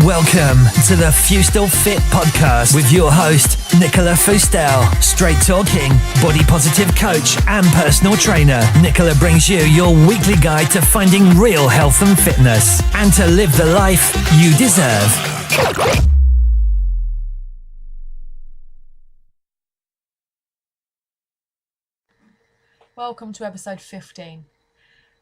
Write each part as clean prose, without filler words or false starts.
Welcome to the FeustelFIT podcast with your host, Nicola Feustel. Straight talking, body positive coach and personal trainer. Nicola brings you your weekly guide to finding real health and fitness and to live the life you deserve. Welcome to episode 15.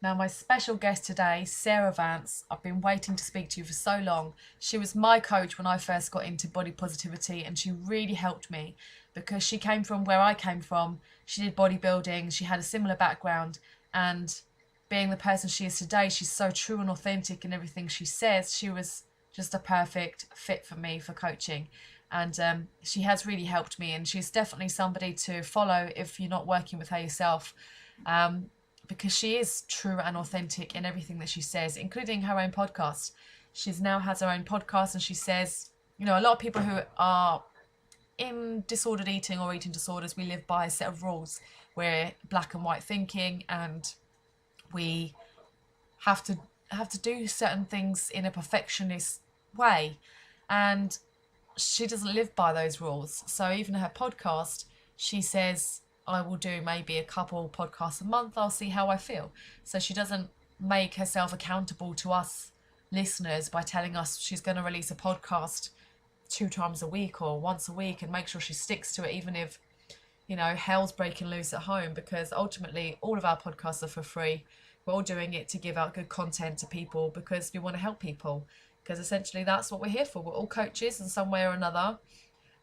Now, my special guest today, Sarah Vance. I've been waiting to speak to you for so long. She was my coach when I first got into body positivity, and she really helped me because she came from where I came from. She did bodybuilding, she had a similar background, and being the person she is today, she's so true and authentic in everything she says. She was just a perfect fit for me for coaching. And she has really helped me, and she's definitely somebody to follow if you're not working with her yourself. Because she is true and authentic in everything that she says, including her own podcast. She's now has her own podcast, and she says, you know, a lot of people who are in disordered eating or eating disorders, we live by a set of rules. We're black and white thinking, and we have to do certain things in a perfectionist way. And she doesn't live by those rules. So even her podcast, she says, I will do maybe a couple podcasts a month. I'll see how I feel. So she doesn't make herself accountable to us listeners by telling us she's going to release a podcast 2 times a week or once a week and make sure she sticks to it, even if, you know, hell's breaking loose at home, because ultimately all of our podcasts are for free. We're all doing it to give out good content to people because we want to help people, because essentially that's what we're here for. We're all coaches in some way or another.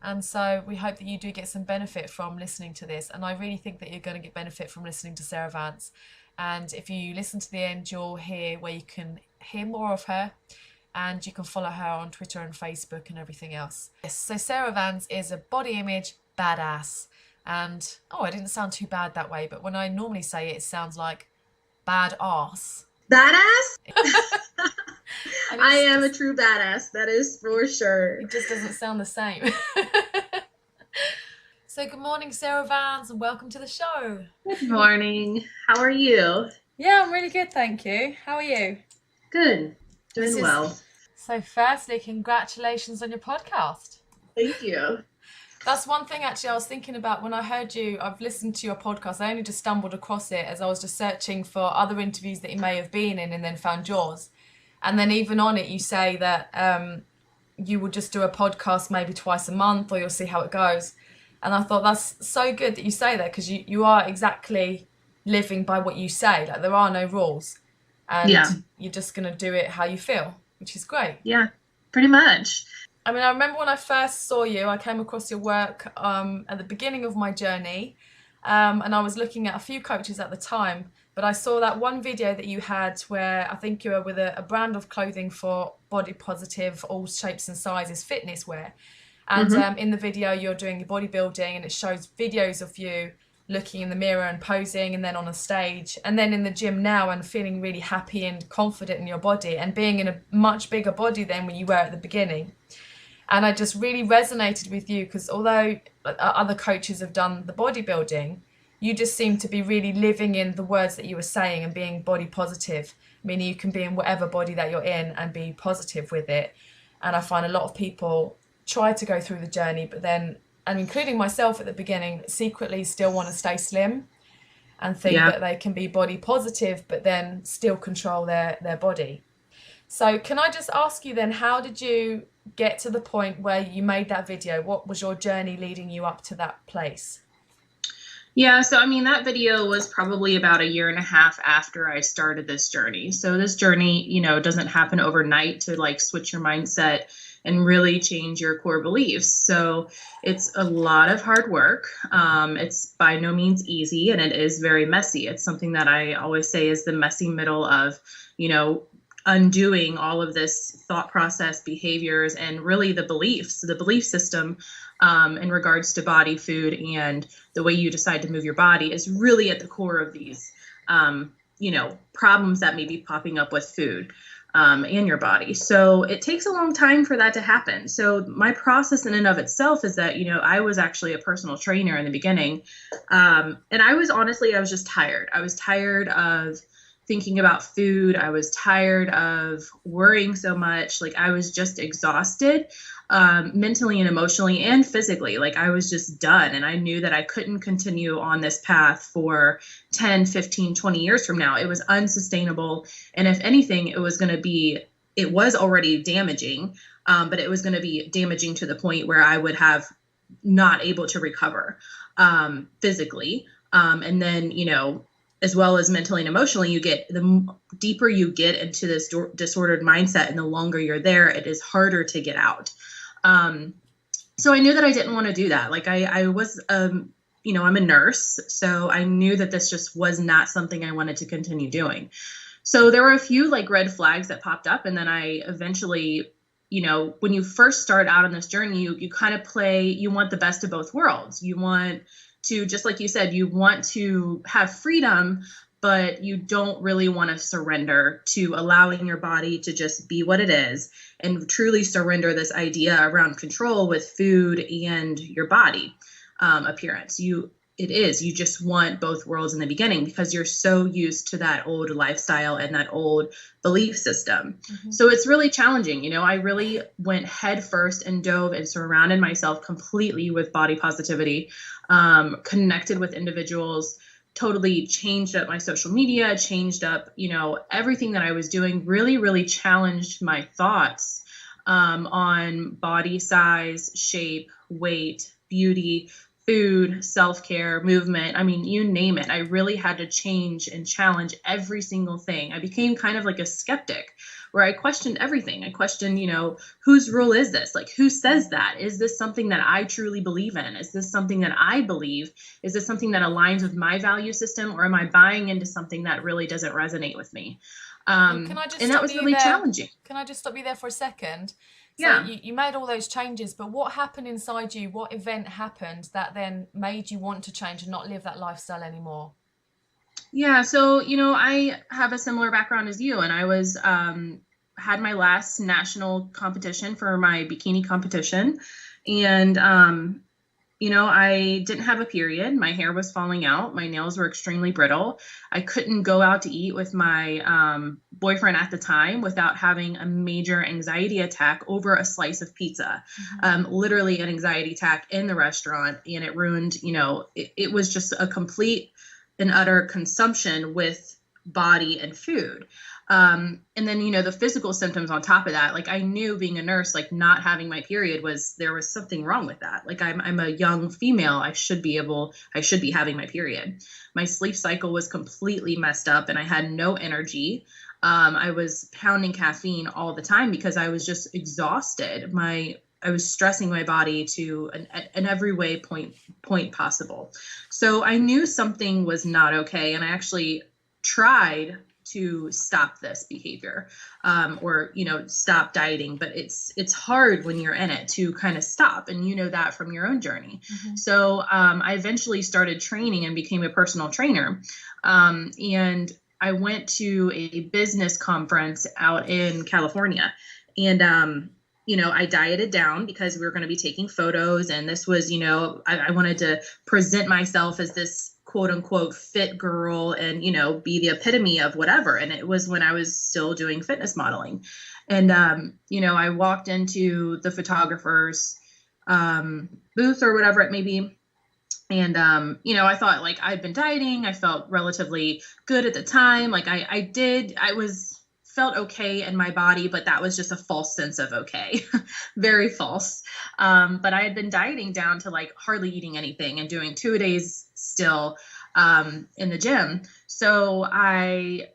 And so we hope that you do get some benefit from listening to this. And I really think that you're going to get benefit from listening to Sarah Vance. And if you listen to the end, you'll hear where you can hear more of her. And you can follow her on Twitter and Facebook and everything else. Yes, so Sarah Vance is a body image badass. And, I didn't sound too bad that way. But when I normally say it, it sounds like bad ass. Badass? I am a true badass, that is for sure. It just doesn't sound the same. So good morning, Sarah Vance, and welcome to the show. Good morning. How are you? Yeah, I'm really good, thank you. How are you? Good. Doing well. So firstly, congratulations on your podcast. Thank you. That's one thing actually I was thinking about when I heard you. I've listened to your podcast. I only just stumbled across it as I was just searching for other interviews that you may have been in, and then found yours. And then even on it, you say that you will just do a podcast maybe twice a month, or you'll see how it goes. And I thought that's so good that you say that, because you are exactly living by what you say. Like, there are no rules. And you're just going to do it how you feel, which is great. Yeah, pretty much. I mean, I remember when I first saw you, I came across your work at the beginning of my journey. And I was looking at a few coaches at the time. But I saw that one video that you had where I think you were with a brand of clothing for body positive, all shapes and sizes fitness wear. And in the video, you're doing your bodybuilding, and it shows videos of you looking in the mirror and posing, and then on a stage, and then in the gym now, and feeling really happy and confident in your body, and being in a much bigger body than when you were at the beginning. And I just really resonated with you, because although other coaches have done the bodybuilding, you just seem to be really living in the words that you were saying and being body positive, meaning you can be in whatever body that you're in and be positive with it. And I find a lot of people try to go through the journey, but then, and including myself at the beginning, secretly still want to stay slim and think that they can be body positive, but then still control their body. So can I just ask you then, how did you get to the point where you made that video? What was your journey leading you up to that place? Yeah, so I mean, that video was probably about 1.5 years after I started this journey. So this journey, you know, doesn't happen overnight to like switch your mindset and really change your core beliefs. So it's a lot of hard work. It's by no means easy, and it is very messy. It's something that I always say is the messy middle of, you know, undoing all of this thought process, behaviors, and really the beliefs, the belief system in regards to body, food, and the way you decide to move your body is really at the core of these, you know, problems that may be popping up with food and your body. So it takes a long time for that to happen. So my process in and of itself is that, you know, I was actually a personal trainer in the beginning. And I was just tired. I was tired of thinking about food. I was tired of worrying so much. Like I was just exhausted, mentally and emotionally and physically. Like I was just done. And I knew that I couldn't continue on this path for 10, 15, 20 years from now. It was unsustainable. And if anything, it was already damaging, but it was going to be damaging to the point where I would have not able to recover physically. And then, as well as mentally and emotionally, the deeper you get into this disordered mindset and the longer you're there, it is harder to get out. So I knew that I didn't want to do that. Like I was, I'm a nurse, so I knew that this just was not something I wanted to continue doing. So there were a few like red flags that popped up. And then I eventually, when you first start out on this journey, you kind of you want the best of both worlds. You want to, just like you said, you want to have freedom, but you don't really want to surrender to allowing your body to just be what it is and truly surrender this idea around control with food and your body appearance. You just want both worlds in the beginning because you're so used to that old lifestyle and that old belief system. Mm-hmm. So it's really challenging. I really went head first and dove and surrounded myself completely with body positivity, connected with individuals, totally changed up my social media, changed up, everything that I was doing, really, really challenged my thoughts on body size, shape, weight, beauty, food, self-care, movement. I mean, you name it. I really had to change and challenge every single thing. I became kind of like a skeptic where I questioned everything. I questioned, whose rule is this? Like, who says that? Is this something that I truly believe in? Is this something that I believe? Is this something that aligns with my value system? Or am I buying into something that really doesn't resonate with me? And that was really challenging. Can I just stop you there for a second? So yeah. You made all those changes, but what happened inside you? What event happened that then made you want to change and not live that lifestyle anymore? Yeah. So, I have a similar background as you, and I was, had my last national competition for my bikini competition. And, I didn't have a period. My hair was falling out. My nails were extremely brittle. I couldn't go out to eat with my boyfriend at the time without having a major anxiety attack over a slice of pizza. Mm-hmm. Literally an anxiety attack in the restaurant. And it ruined, it was just a complete and utter consumption with body and food. And then, the physical symptoms on top of that, like I knew being a nurse, like not having my period there was something wrong with that. Like I'm a young female. I should be having my period. My sleep cycle was completely messed up and I had no energy. I was pounding caffeine all the time because I was just exhausted. I was stressing my body to an every way point possible. So I knew something was not okay. And I actually tried to stop this behavior, or, stop dieting, but it's hard when you're in it to kind of stop. And that from your own journey. Mm-hmm. So, I eventually started training and became a personal trainer. And I went to a business conference out in California and, I dieted down because we were going to be taking photos. And this was, I wanted to present myself as this quote unquote fit girl and, be the epitome of whatever. And it was when I was still doing fitness modeling. And, I walked into the photographer's booth or whatever it may be. And, I thought like I'd been dieting. I felt relatively good at the time. Like felt okay in my body, but that was just a false sense of okay, very false. But I had been dieting down to like hardly eating anything and doing 2 days still in the gym. So I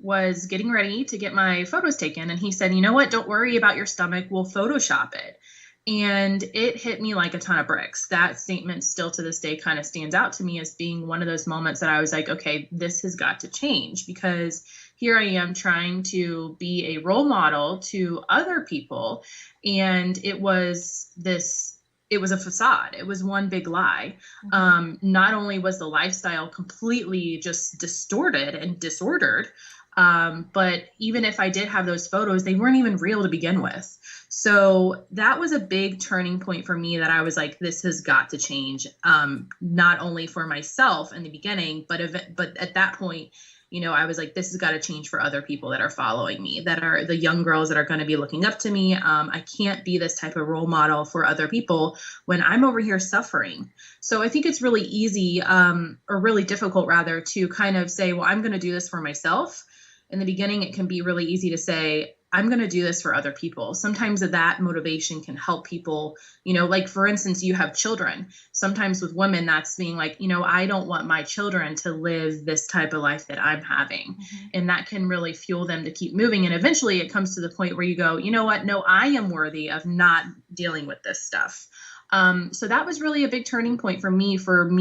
was getting ready to get my photos taken. And he said, you know what, don't worry about your stomach. We'll Photoshop it. And it hit me like a ton of bricks. That statement still to this day kind of stands out to me as being one of those moments that I was like, okay, this has got to change because here I am trying to be a role model to other people. And it was a facade. It was one big lie. Mm-hmm. Not only was the lifestyle completely just distorted and disordered, but even if I did have those photos, they weren't even real to begin with. So that was a big turning point for me that I was like, this has got to change. Not only for myself in the beginning, but at that point, I was like, this has got to change for other people that are following me, that are the young girls that are going to be looking up to me. I can't be this type of role model for other people when I'm over here suffering. So I think it's really easy, or really difficult rather, to kind of say, well, I'm going to do this for myself. In the beginning, it can be really easy to say, I'm going to do this for other people. Sometimes that motivation can help people, like for instance, you have children. Sometimes with women, that's being like, I don't want my children to live this type of life that I'm having. Mm-hmm. And that can really fuel them to keep moving. And eventually it comes to the point where you go, you know what? No, I am worthy of not dealing with this stuff. So that was really a big turning point for me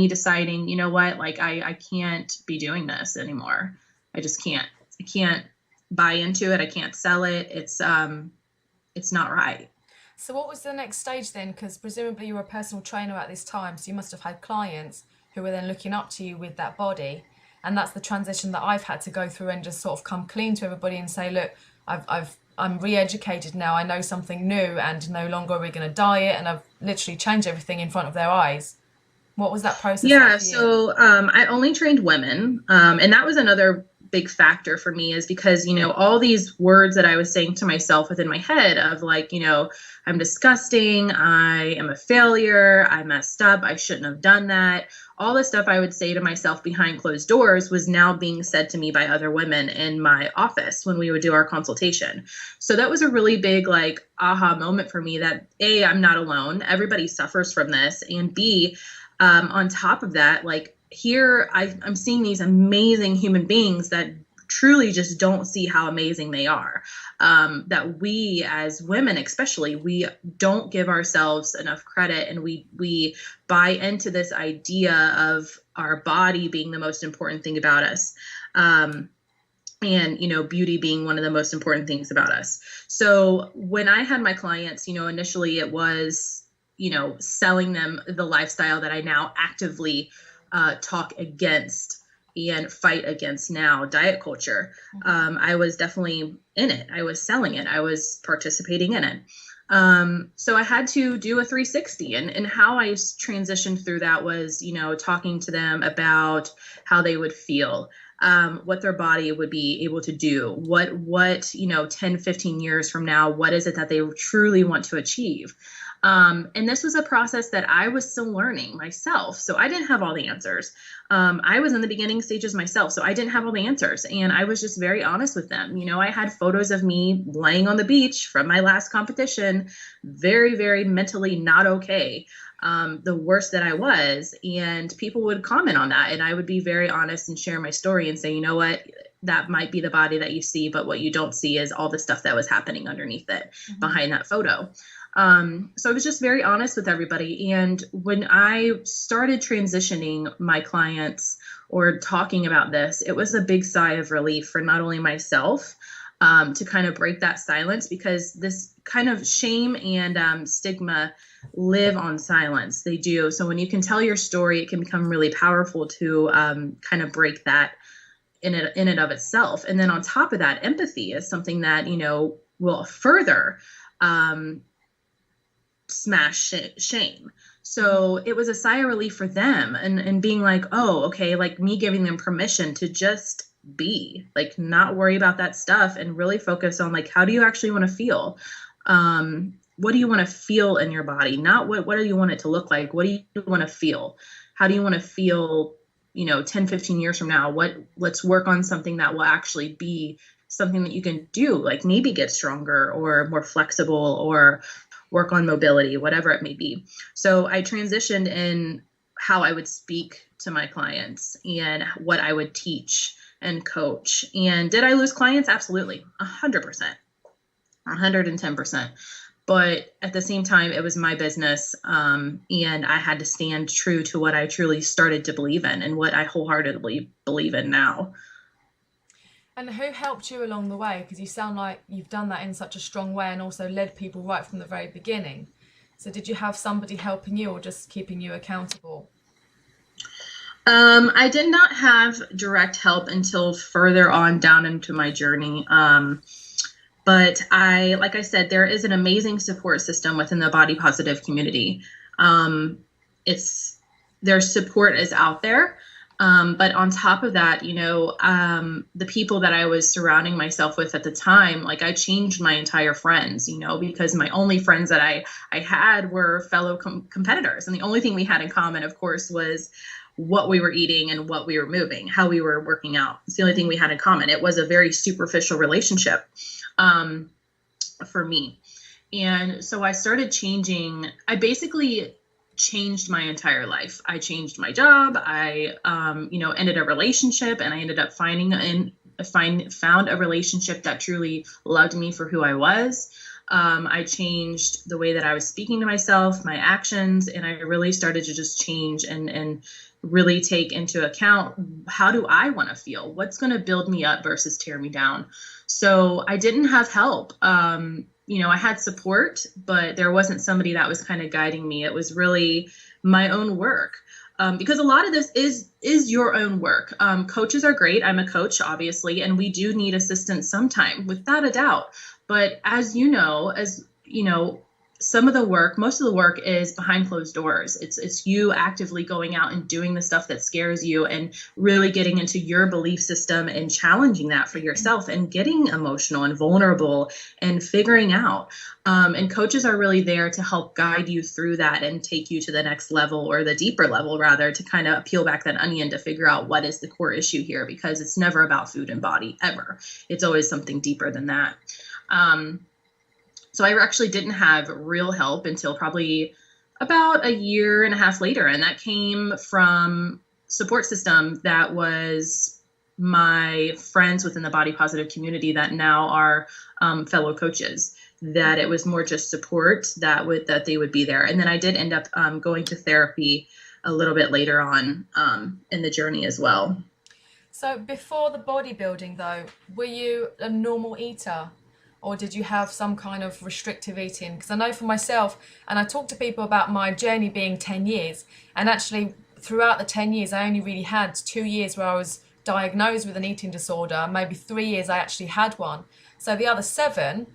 deciding, you know what, like I can't be doing this anymore. I just can't. I can't buy into it. I can't sell it. It's not right. So what was the next stage then? Because presumably you were a personal trainer at this time, so you must have had clients who were then looking up to you with that body. And that's the transition that I've had to go through and just sort of come clean to everybody and say, look, I'm re-educated now. I know something new, and no longer are we going to diet. And I've literally changed everything in front of their eyes. What was that process? Yeah. So I only trained women. And that was another big factor for me, is because, all these words that I was saying to myself within my head of like, I'm disgusting, I am a failure, I messed up, I shouldn't have done that. All the stuff I would say to myself behind closed doors was now being said to me by other women in my office when we would do our consultation. So that was a really big like aha moment for me that A, I'm not alone. Everybody suffers from this. And B, on top of that, like here I'm seeing these amazing human beings that truly just don't see how amazing they are. That we as women, especially, we don't give ourselves enough credit, and we buy into this idea of our body being the most important thing about us. And, beauty being one of the most important things about us. So when I had my clients, initially it was, selling them the lifestyle that I now actively talk against and fight against now, diet culture. I was definitely in it. I was selling it. I was participating in it. So I had to do a 360, and how I transitioned through that was, talking to them about how they would feel, what their body would be able to do, what 10, 15 years from now, what is it that they truly want to achieve? And this was a process that I was still learning myself. So I didn't have all the answers. I was in the beginning stages myself, so I didn't have all the answers. And I was just very honest with them. I had photos of me laying on the beach from my last competition, very, very mentally not okay. The worst that I was. And people would comment on that. And I would be very honest and share my story and say, you know what, that might be the body that you see, but what you don't see is all the stuff that was happening underneath it, behind that photo. So I was just very honest with everybody. And when I started transitioning my clients or talking about this, it was a big sigh of relief for not only myself, to kind of break that silence, because this kind of shame and stigma live on silence. They do. So when you can tell your story, it can become really powerful to kind of break that in and of itself. And then on top of that, empathy is something that, will further smash shame. So it was a sigh of relief for them, and being like, oh, okay, like me giving them permission to just be, like, not worry about that stuff and really focus on like, how do you actually want to feel? What do you want to feel in your body? Not what do you want it to look like? What do you want to feel? How do you want to feel, 10, 15 years from now? Let's work on something that will actually be something that you can do, like maybe get stronger or more flexible or work on mobility, whatever it may be. So I transitioned in how I would speak to my clients and what I would teach and coach. And did I lose clients? Absolutely. 100%, 110%. But at the same time, it was my business. And I had to stand true to what I truly started to believe in and what I wholeheartedly believe in now. And who helped you along the way? Because you sound like you've done that in such a strong way and also led people right from the very beginning. So did you have somebody helping you or just keeping you accountable? I did not have direct help until further on down into my journey. But like I said, there is an amazing support system within the body positive community. Their support is out there. But on top of that, the people that I was surrounding myself with at the time, like I changed my entire friends, because my only friends that I had were fellow competitors. And the only thing we had in common, of course, was what we were eating and what we were moving, how we were working out. It's the only thing we had in common. It was a very superficial relationship for me. And so I started changing. I basically changed my entire life. I changed my job. I, ended a relationship, and I ended up found a relationship that truly loved me for who I was. I changed the way that I was speaking to myself, my actions, and I really started to just change and really take into account, how do I want to feel? What's going to build me up versus tear me down? So I didn't have help. I had support, but there wasn't somebody that was kind of guiding me. It was really my own work. Because a lot of this is your own work. Coaches are great. I'm a coach, obviously, and we do need assistance sometime, without a doubt. But as most of the work is behind closed doors. It's you actively going out and doing the stuff that scares you, and really getting into your belief system and challenging that for yourself, and getting emotional and vulnerable and figuring out. And coaches are really there to help guide you through that and take you to the next level, or the deeper level rather, to kind of peel back that onion to figure out what is the core issue here, because it's never about food and body, ever. It's always something deeper than that. So I actually didn't have real help until probably about a year and a half later. And that came from support system that was my friends within the body positive community that now are fellow coaches, that it was more just support that they would be there. And then I did end up going to therapy a little bit later on in the journey as well. So before the bodybuilding though, were you a normal eater? Or did you have some kind of restrictive eating? Because I know for myself, and I talk to people about my journey being 10 years, and actually throughout the 10 years, I only really had 2 years where I was diagnosed with an eating disorder. Maybe 3 years I actually had one. So the other 7,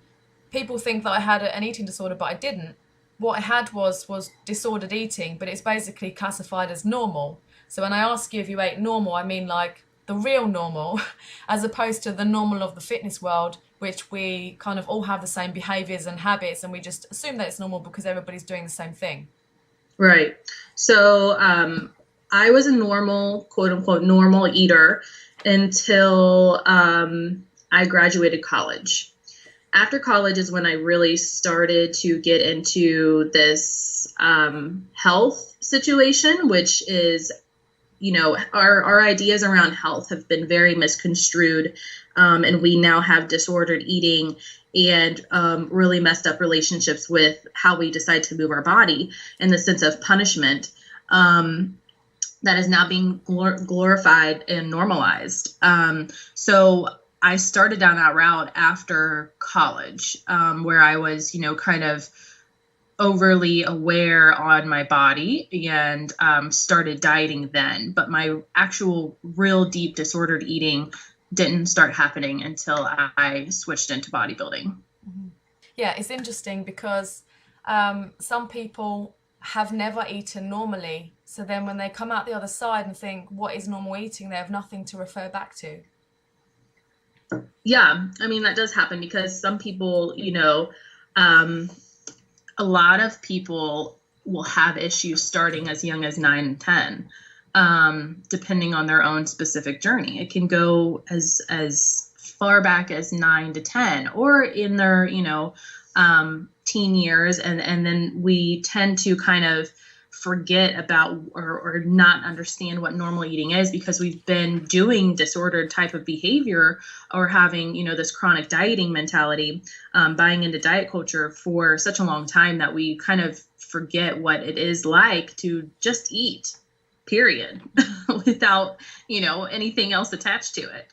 people think that I had an eating disorder, but I didn't. What I had was disordered eating, but it's basically classified as normal. So when I ask you if you ate normal, I mean like the real normal, as opposed to the normal of the fitness world, which we kind of all have the same behaviors and habits, and we just assume that it's normal because everybody's doing the same thing. Right. So I was a normal, quote unquote, normal eater until I graduated college. After college is when I really started to get into this health situation, which is, our ideas around health have been very misconstrued. And we now have disordered eating and really messed up relationships with how we decide to move our body, in the sense of punishment that is now being glorified and normalized. So I started down that route after college, where I was, kind of overly aware on my body, and started dieting then. But my actual real deep disordered eating didn't start happening until I switched into bodybuilding. Mm-hmm. Yeah, it's interesting because some people have never eaten normally. So then when they come out the other side and think, what is normal eating? They have nothing to refer back to. Yeah, I mean, that does happen because some people, a lot of people will have issues starting as young as 9 and 10. Depending on their own specific journey. It can go as far back as 9 to 10, or in their, teen years. And then we tend to kind of forget about or not understand what normal eating is, because we've been doing disordered type of behavior, or having, this chronic dieting mentality, buying into diet culture for such a long time that we kind of forget what it is like to just eat. Period. Without, anything else attached to it.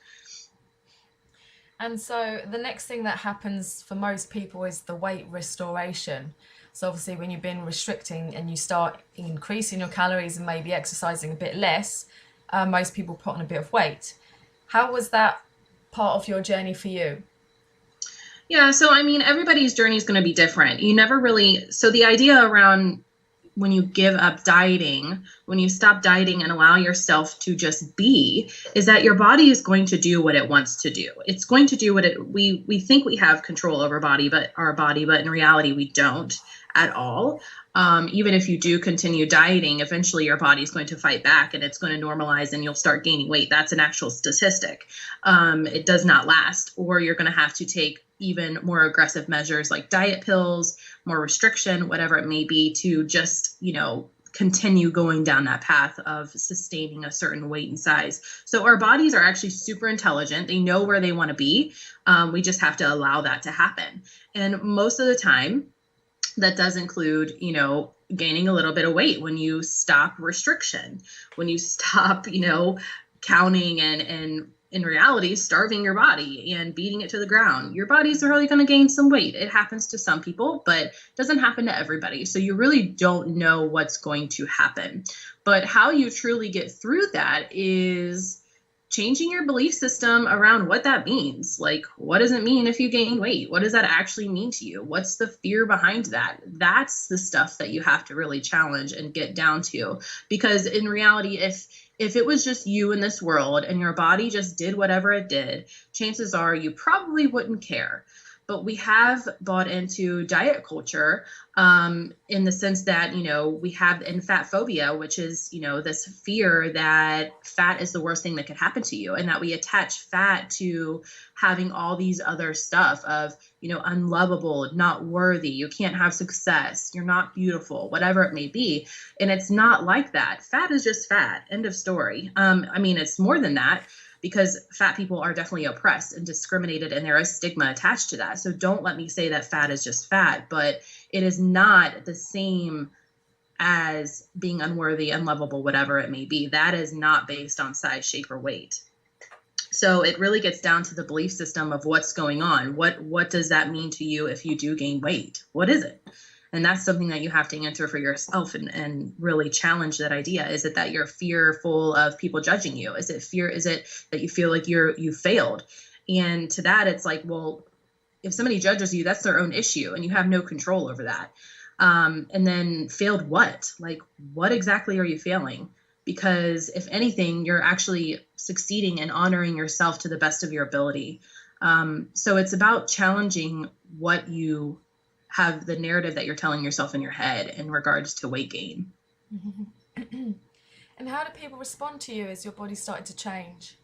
And so the next thing that happens for most people is the weight restoration. So obviously when you've been restricting and you start increasing your calories and maybe exercising a bit less, most people put on a bit of weight. How was that part of your journey for you? Yeah, so I mean, everybody's journey is going to be different. You never really, so the idea around you give up dieting, when you stop dieting and allow yourself to just be, is that your body is going to do what it wants to do. It's going to do what we think we have control over our body, but in reality we don't at all. Even if you do continue dieting, eventually your body is going to fight back and it's going to normalize and you'll start gaining weight. That's an actual statistic. It does not last, or you're going to have to take even more aggressive measures like diet pills, more restriction, whatever it may be, to just, continue going down that path of sustaining a certain weight and size. So our bodies are actually super intelligent. They know where they want to be. We just have to allow that to happen. And most of the time, that does include, gaining a little bit of weight when you stop restriction, when you stop, counting and in reality, starving your body and beating it to the ground. Your body's really going to gain some weight. It happens to some people, but it doesn't happen to everybody. So you really don't know what's going to happen. But how you truly get through that is changing your belief system around what that means. Like, what does it mean if you gain weight? What does that actually mean to you? What's the fear behind that? That's the stuff that you have to really challenge and get down to. Because in reality, if it was just you in this world and your body just did whatever it did, chances are you probably wouldn't care. But we have bought into diet culture in the sense that, we have in fat phobia, which is, this fear that fat is the worst thing that could happen to you, and that we attach fat to having all these other stuff of, unlovable, not worthy, you can't have success, you're not beautiful, whatever it may be. And it's not like that. Fat is just fat. End of story. It's more than that, because fat people are definitely oppressed and discriminated, and there is stigma attached to that. So don't let me say that fat is just fat, but it is not the same as being unworthy, unlovable, whatever it may be. That is not based on size, shape, or weight. So it really gets down to the belief system of what's going on. What does that mean to you if you do gain weight? What is it? And that's something that you have to answer for yourself and really challenge that idea. Is it that you're fearful of people judging you? Is it fear? Is it that you feel like you failed? And to that, it's like, well, if somebody judges you, that's their own issue and you have no control over that. And then failed what? Like, what exactly are you failing? Because if anything, you're actually succeeding and honoring yourself to the best of your ability. So it's about challenging what you have, the narrative that you're telling yourself in your head in regards to weight gain. And how do people respond to you as your body started to change?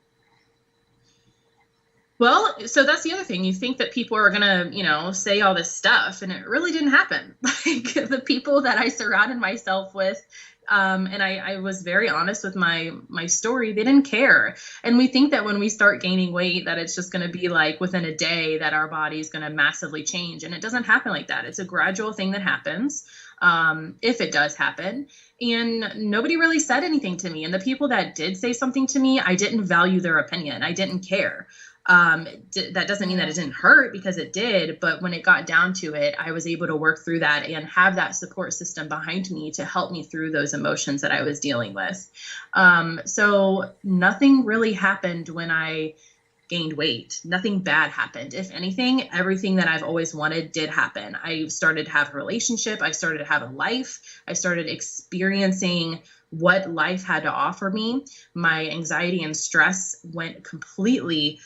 Well, so that's the other thing. You think that people are going to, say all this stuff, and it really didn't happen. Like, the people that I surrounded myself with, and I was very honest with my story, they didn't care. And we think that when we start gaining weight, that it's just going to be like within a day that our body is going to massively change. And it doesn't happen like that. It's a gradual thing that happens, if it does happen. And nobody really said anything to me. And the people that did say something to me, I didn't value their opinion. I didn't care. That doesn't mean that it didn't hurt, because it did. But when it got down to it, I was able to work through that and have that support system behind me to help me through those emotions that I was dealing with. So nothing really happened when I gained weight. Nothing bad happened. If anything, everything that I've always wanted did happen. I started to have a relationship. I started to have a life. I started experiencing what life had to offer me. My anxiety and stress went completely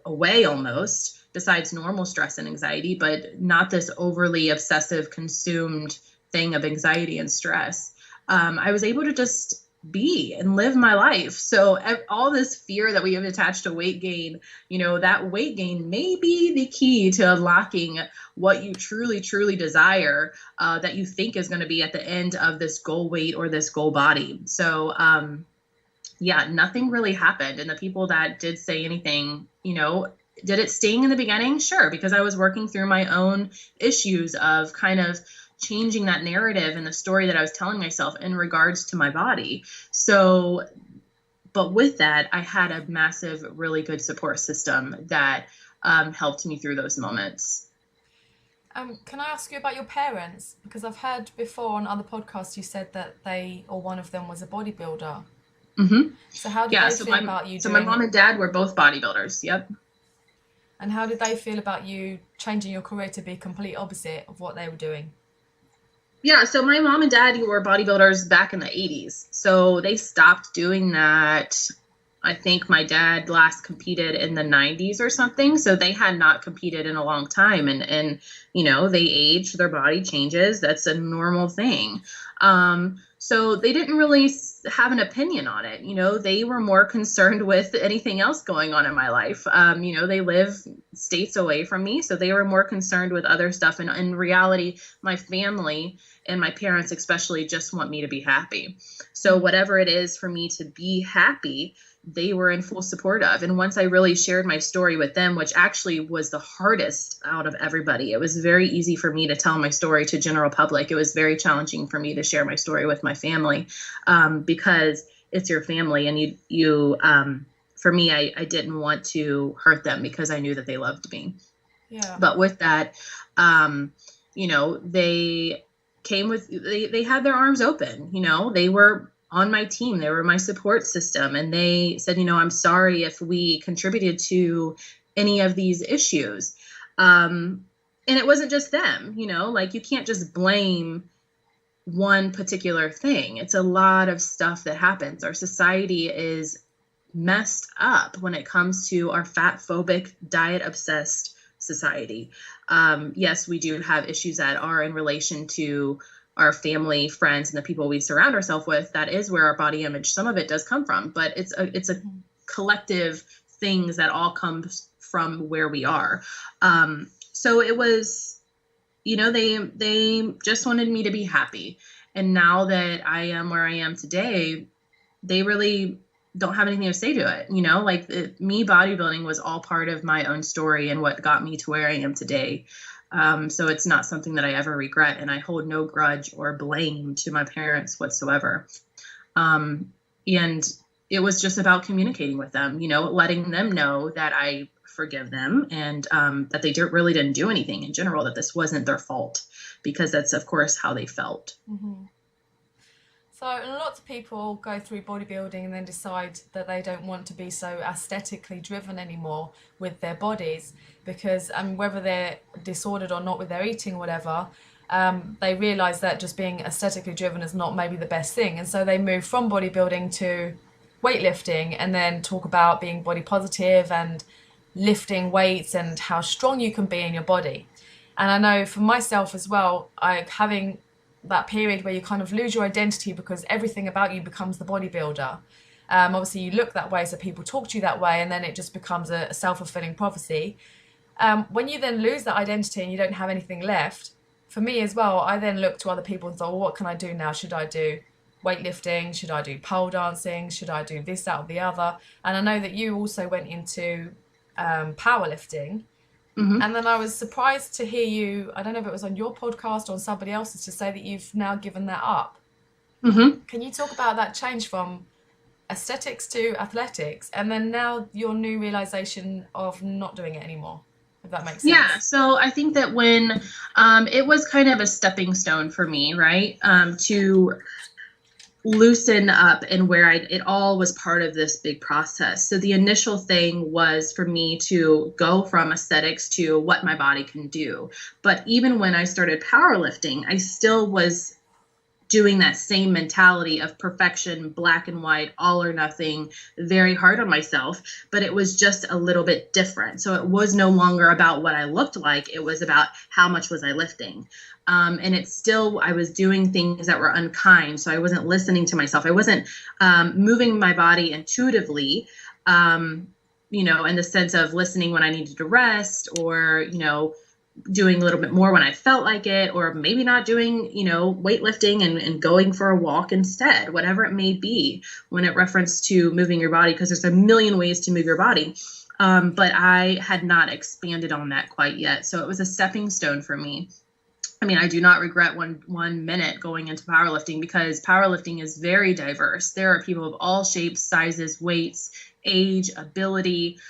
away almost, besides normal stress and anxiety, but not this overly obsessive consumed thing of anxiety and stress. I was able to just be and live my life. So all this fear that we have attached to weight gain, that weight gain may be the key to unlocking what you truly, truly desire, that you think is going to be at the end of this goal weight or this goal body. So, nothing really happened. And the people that did say anything, did it sting in the beginning? Sure, because I was working through my own issues of kind of changing that narrative and the story that I was telling myself in regards to my body. So, but with that, I had a massive, really good support system that helped me through those moments. Can I ask you about your parents? Because I've heard before on other podcasts you said that they, or one of them, was a bodybuilder. Mm-hmm. So how did they feel about you? So my mom and dad were both bodybuilders. Yep. And how did they feel about you changing your career to be complete opposite of what they were doing? Yeah, so my mom and dad were bodybuilders back in the 80s. So they stopped doing that. I think my dad last competed in the 90s or something. So they had not competed in a long time. And they age, their body changes. That's a normal thing. So they didn't really have an opinion on it. They were more concerned with anything else going on in my life. They live states away from me. So they were more concerned with other stuff. And in reality, my family and my parents especially just want me to be happy. So whatever it is for me to be happy, they were in full support of. And once I really shared my story with them, which actually was the hardest out of everybody, it was very easy for me to tell my story to general public. It was very challenging for me to share my story with my family, because it's your family. And you for me, I didn't want to hurt them because I knew that they loved me. Yeah. But with that, they had their arms open. They were on my team. They were my support system. And they said, I'm sorry if we contributed to any of these issues. And it wasn't just them, you can't just blame one particular thing. It's a lot of stuff that happens. Our society is messed up when it comes to our fat phobic, diet obsessed society. Yes, we do have issues that are in relation to our family, friends, and the people we surround ourselves with. That is where our body image, some of it does come from, but it's a collective things that all comes from where we are. So it was, they just wanted me to be happy. And now that I am where I am today, they really don't have anything to say to it. Me bodybuilding was all part of my own story and what got me to where I am today. So it's not something that I ever regret, and I hold no grudge or blame to my parents whatsoever. And it was just about communicating with them, letting them know that I forgive them, and that they really didn't do anything in general, that this wasn't their fault, because that's, of course, how they felt. Mm-hmm. So lots of people go through bodybuilding and then decide that they don't want to be so aesthetically driven anymore with their bodies, because whether they're disordered or not with their eating or whatever, they realise that just being aesthetically driven is not maybe the best thing. And so they move from bodybuilding to weightlifting and then talk about being body positive and lifting weights and how strong you can be in your body. And I know for myself as well, having that period where you kind of lose your identity because everything about you becomes the bodybuilder. Obviously you look that way, so people talk to you that way, and then it just becomes a self-fulfilling prophecy. When you then lose that identity and you don't have anything left, for me as well, I then look to other people and thought, well, what can I do now? Should I do weightlifting? Should I do pole dancing? Should I do this, that, or the other? And I know that you also went into powerlifting. Mm-hmm. And then I was surprised to hear you, I don't know if it was on your podcast or on somebody else's, to say that you've now given that up. Mm-hmm. Can you talk about that change from aesthetics to athletics, and then now your new realization of not doing it anymore, if that makes sense? Yeah, so I think that when it was kind of a stepping stone for me, right, to loosen up, and where it all was part of this big process. So the initial thing was for me to go from aesthetics to what my body can do. But even when I started powerlifting, I still was doing that same mentality of perfection, black and white, all or nothing, very hard on myself, but it was just a little bit different. So it was no longer about what I looked like. It was about how much was I lifting. And it's still, I was doing things that were unkind. So I wasn't listening to myself. I wasn't moving my body intuitively, in the sense of listening when I needed to rest, or, doing a little bit more when I felt like it, or maybe not doing, weightlifting and going for a walk instead, whatever it may be when it reference to moving your body, because there's a million ways to move your body. But I had not expanded on that quite yet. So it was a stepping stone for me. I do not regret one minute going into powerlifting, because powerlifting is very diverse. There are people of all shapes, sizes, weights, age, ability,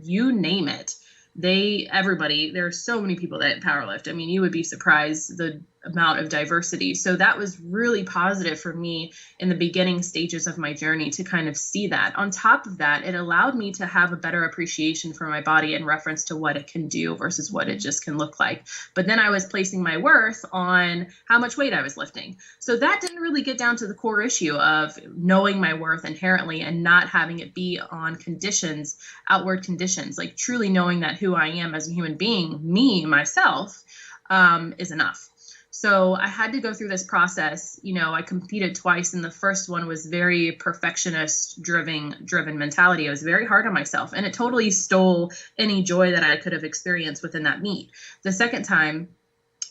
you name it. Everybody, there are so many people that powerlift. You would be surprised the amount of diversity. So that was really positive for me in the beginning stages of my journey to kind of see that. On top of that, it allowed me to have a better appreciation for my body in reference to what it can do versus what it just can look like. But then I was placing my worth on how much weight I was lifting. So that didn't really get down to the core issue of knowing my worth inherently and not having it be on conditions, outward conditions, like truly knowing that who I am as a human being, me, myself, is enough. So I had to go through this process. I competed twice, and the first one was very perfectionist driven mentality. I was very hard on myself, and it totally stole any joy that I could have experienced within that meet. The second time,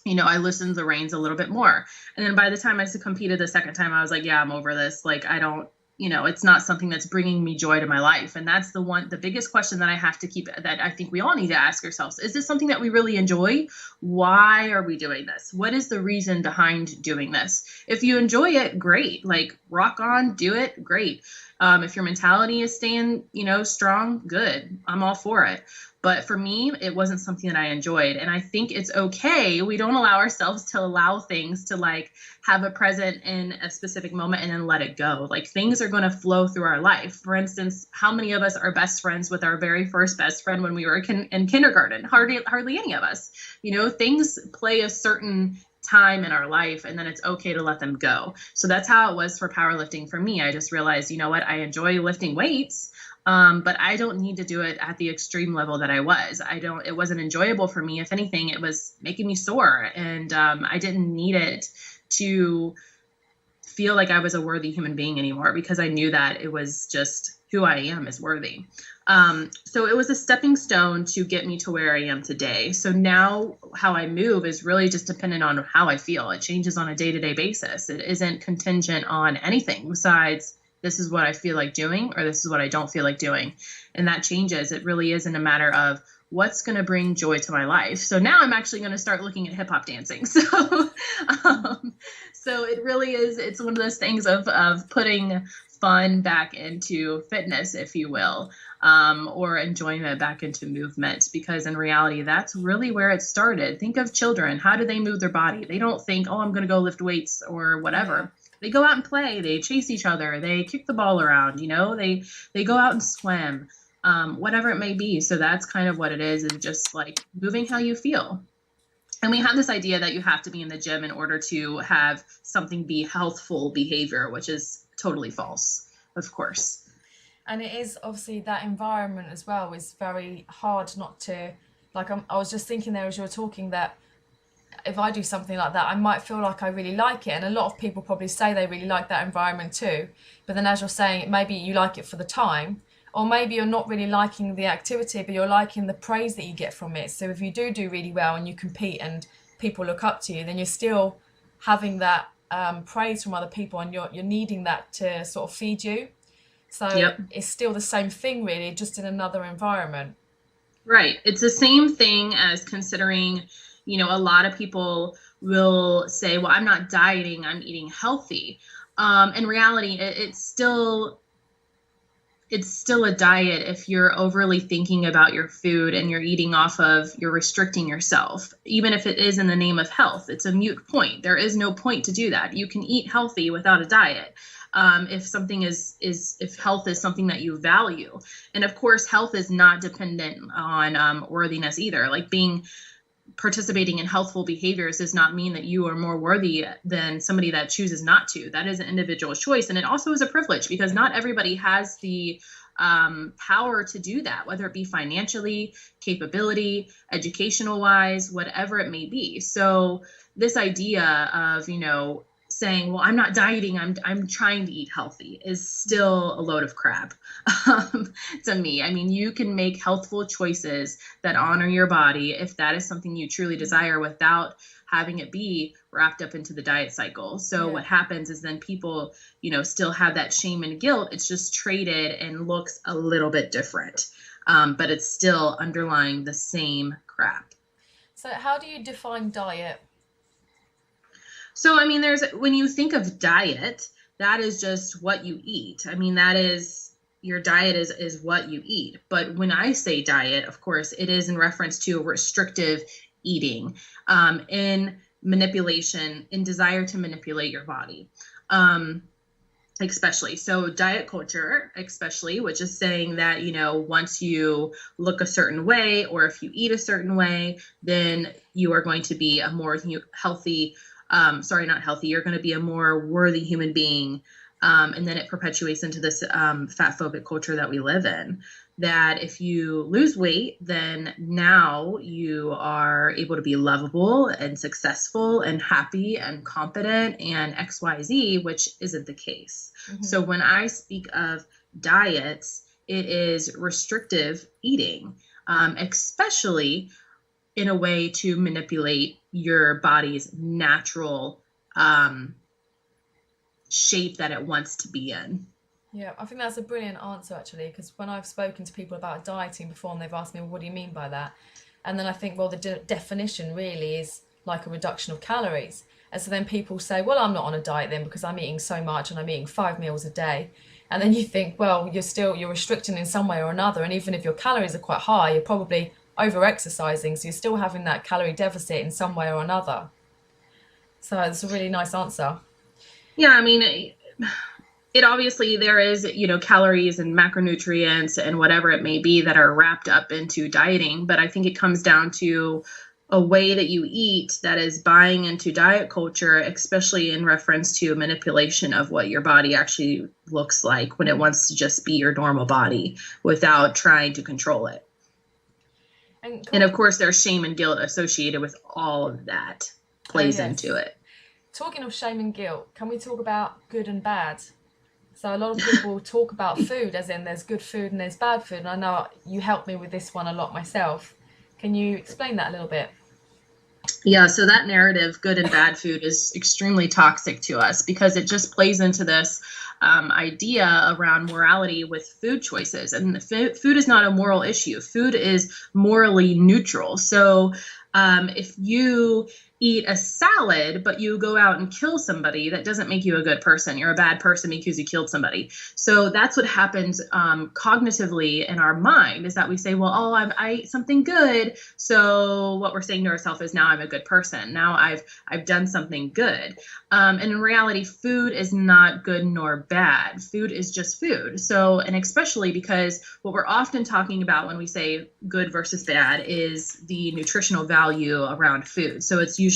I loosened the reins a little bit more. And then by the time I competed the second time, I was like, yeah, I'm over this. Like, I don't, it's not something that's bringing me joy to my life. And that's the biggest question that I have to keep, that I think we all need to ask ourselves. Is this something that we really enjoy? Why are we doing this? What is the reason behind doing this? If you enjoy it, great. Like, rock on, do it, great. If your mentality is staying, strong, good. I'm all for it. But for me, it wasn't something that I enjoyed. And I think it's okay. We don't allow ourselves to allow things to like have a present in a specific moment and then let it go. Like, things are going to flow through our life. For instance, how many of us are best friends with our very first best friend when we were in kindergarten? Hardly any of us. Things play a certain time in our life, and then it's okay to let them go. So that's how it was for powerlifting for me. I just realized, I enjoy lifting weights. But I don't need to do it at the extreme level that I was. It wasn't enjoyable for me. If anything, it was making me sore, and I didn't need it to feel like I was a worthy human being anymore, because I knew that it was just who I am is worthy. So it was a stepping stone to get me to where I am today. So now how I move is really just dependent on how I feel. It changes on a day-to-day basis. It isn't contingent on anything besides this is what I feel like doing, or this is what I don't feel like doing. And that changes. It really isn't a matter of what's going to bring joy to my life. So now I'm actually going to start looking at hip hop dancing. So it really is, it's one of those things of putting fun back into fitness, if you will, or enjoyment back into movement, because in reality, that's really where it started. Think of children. How do they move their body? They don't think, oh, I'm going to go lift weights or whatever. They go out and play, they chase each other, they kick the ball around, they go out and swim, whatever it may be. So that's kind of what it is just like moving how you feel. And we have this idea that you have to be in the gym in order to have something be healthful behavior, which is totally false, of course. And it is obviously that environment as well is very hard not to, like, I was just thinking there as you were talking that if I do something like that, I might feel like I really like it. And a lot of people probably say they really like that environment too. But then as you're saying, maybe you like it for the time, or maybe you're not really liking the activity, but you're liking the praise that you get from it. So if you do really well and you compete and people look up to you, then you're still having that praise from other people, and you're needing that to sort of feed you. So yep. It's still the same thing really, just in another environment. Right. It's the same thing as considering, a lot of people will say, well, I'm not dieting, I'm eating healthy. In reality, it's still a diet if you're overly thinking about your food and you're you're restricting yourself. Even if it is in the name of health, it's a moot point. There is no point to do that. You can eat healthy without a diet. If health is something that you value. And of course, health is not dependent on worthiness either. Like participating in healthful behaviors does not mean that you are more worthy than somebody that chooses not to. That is an individual choice. And it also is a privilege, because not everybody has the power to do that, whether it be financially, capability, educational wise, whatever it may be. So this idea of, saying, well, I'm not dieting, I'm trying to eat healthy is still a load of crap to me. I mean, you can make healthful choices that honor your body if that is something you truly desire, without having it be wrapped up into the diet cycle. So what happens is then people, still have that shame and guilt. It's just traded and looks a little bit different, but it's still underlying the same crap. So how do you define diet? So, I mean, when you think of diet, that is just what you eat. I mean, your diet is what you eat. But when I say diet, of course, it is in reference to restrictive eating. In manipulation and desire to manipulate your body. Especially so diet culture, especially, which is saying that, once you look a certain way, or if you eat a certain way, then you are going to be a more healthy, not healthy, you're going to be a more worthy human being. And then it perpetuates into this fat phobic culture that we live in, that if you lose weight, then now you are able to be lovable and successful and happy and competent and XYZ, which isn't the case. Mm-hmm. So when I speak of diets, it is restrictive eating, especially in a way to manipulate your body's natural shape that it wants to be in. Yeah, I think that's a brilliant answer, actually, because when I've spoken to people about dieting before and they've asked me, well, what do you mean by that? And then I think, well, the definition really is like a reduction of calories. And so then people say, well, I'm not on a diet then because I'm eating so much and I'm eating 5 meals a day. And then you think, well, you're restricting in some way or another. And even if your calories are quite high, you're probably over-exercising. So you're still having that calorie deficit in some way or another. So it's a really nice answer. Yeah, I mean, it obviously, there is, calories and macronutrients and whatever it may be that are wrapped up into dieting. But I think it comes down to a way that you eat that is buying into diet culture, especially in reference to manipulation of what your body actually looks like when it wants to just be your normal body without trying to control it. And of course, there's shame and guilt associated with all of that plays into it. Talking of shame and guilt, can we talk about good and bad? So a lot of people talk about food as in there's good food and there's bad food. And I know you helped me with this one a lot myself. Can you explain that a little bit? Yeah, so that narrative, good and bad food, is extremely toxic to us because it just plays into this idea around morality with food choices. And food is not a moral issue. Food is morally neutral. So if you eat a salad, but you go out and kill somebody, that doesn't make you a good person. You're a bad person because you killed somebody. So that's what happens cognitively in our mind, is that we say, well, I ate something good. So what we're saying to ourselves is, now I'm a good person. Now I've done something good. And in reality, food is not good nor bad. Food is just food. So, and especially because what we're often talking about when we say good versus bad is the nutritional value around food. So it's usually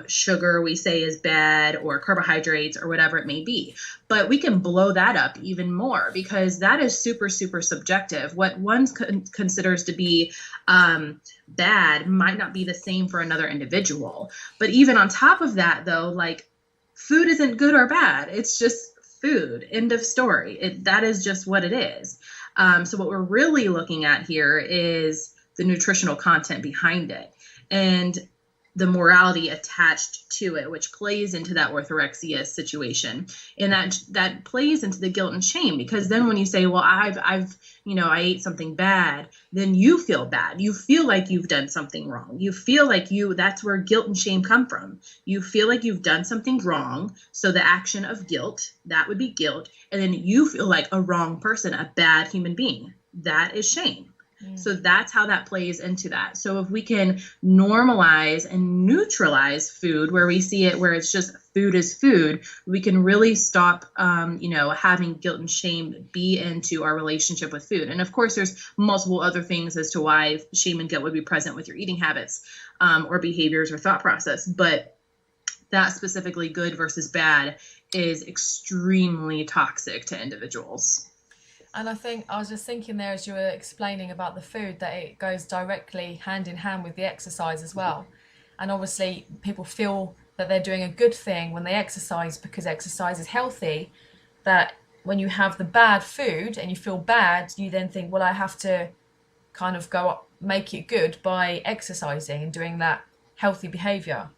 sugar we say is bad, or carbohydrates, or whatever it may be. But we can blow that up even more because that is super, super subjective. What one considers to be bad might not be the same for another individual. But even on top of that, though, like, food isn't good or bad. It's just food. End of story. That is just what it is. So what we're really looking at here is the nutritional content behind it and the morality attached to it, which plays into that orthorexia situation. And that plays into the guilt and shame, because then when you say, well, I ate something bad, then you feel bad. You feel like you've done something wrong. You feel like that's where guilt and shame come from. You feel like you've done something wrong. So the action of guilt, that would be guilt. And then you feel like a wrong person, a bad human being. That is shame. So that's how that plays into that. So if we can normalize and neutralize food, where we see it, where it's just food is food, we can really stop, having guilt and shame be into our relationship with food. And of course, there's multiple other things as to why shame and guilt would be present with your eating habits or behaviors or thought process. But that specifically, good versus bad, is extremely toxic to individuals. And I was just thinking there as you were explaining about the food, that it goes directly hand in hand with the exercise as well. And obviously people feel that they're doing a good thing when they exercise because exercise is healthy, that when you have the bad food and you feel bad, you then think, well, I have to kind of go up, make it good by exercising and doing that healthy behavior.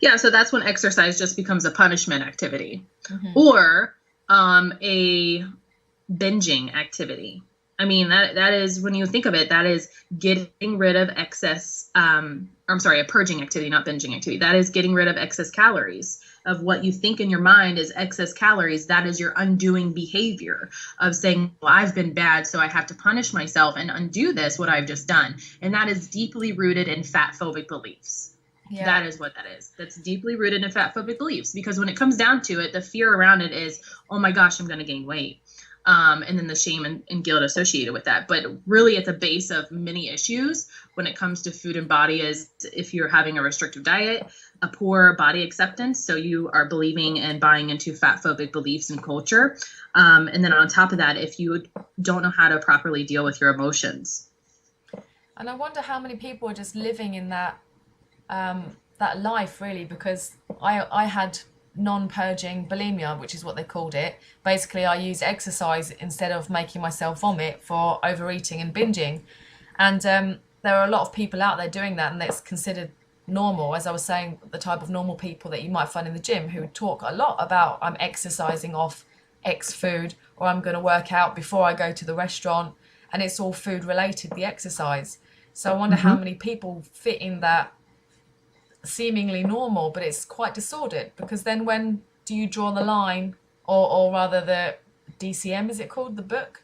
Yeah, so that's when exercise just becomes a punishment activity or a binging activity. I mean, that is, when you think of it, that is getting rid of excess, a purging activity, not binging activity. That is getting rid of excess calories, of what you think in your mind is excess calories. That is your undoing behavior of saying, well, I've been bad, so I have to punish myself and undo what I've just done. And that is deeply rooted in fat phobic beliefs. Yeah. That is what that is. That's deeply rooted in fat phobic beliefs, because when it comes down to it, the fear around it is, oh my gosh, I'm going to gain weight. And then the shame and guilt associated with that. But really at the base of many issues when it comes to food and body is if you're having a restrictive diet, a poor body acceptance. So you are believing and buying into fat phobic beliefs and culture. And then on top of that, if you don't know how to properly deal with your emotions. And I wonder how many people are just living in that life, really, because I had non-purging bulimia, which is what they called it. Basically, I used exercise instead of making myself vomit for overeating and binging. And there are a lot of people out there doing that, and that's considered normal. As I was saying, the type of normal people that you might find in the gym who talk a lot about, I'm exercising off X food, or I'm going to work out before I go to the restaurant, and it's all food related, the exercise. So I wonder how many people fit in that seemingly normal, but it's quite disordered, because then when do you draw the line, or rather the DCM, is it called, the book,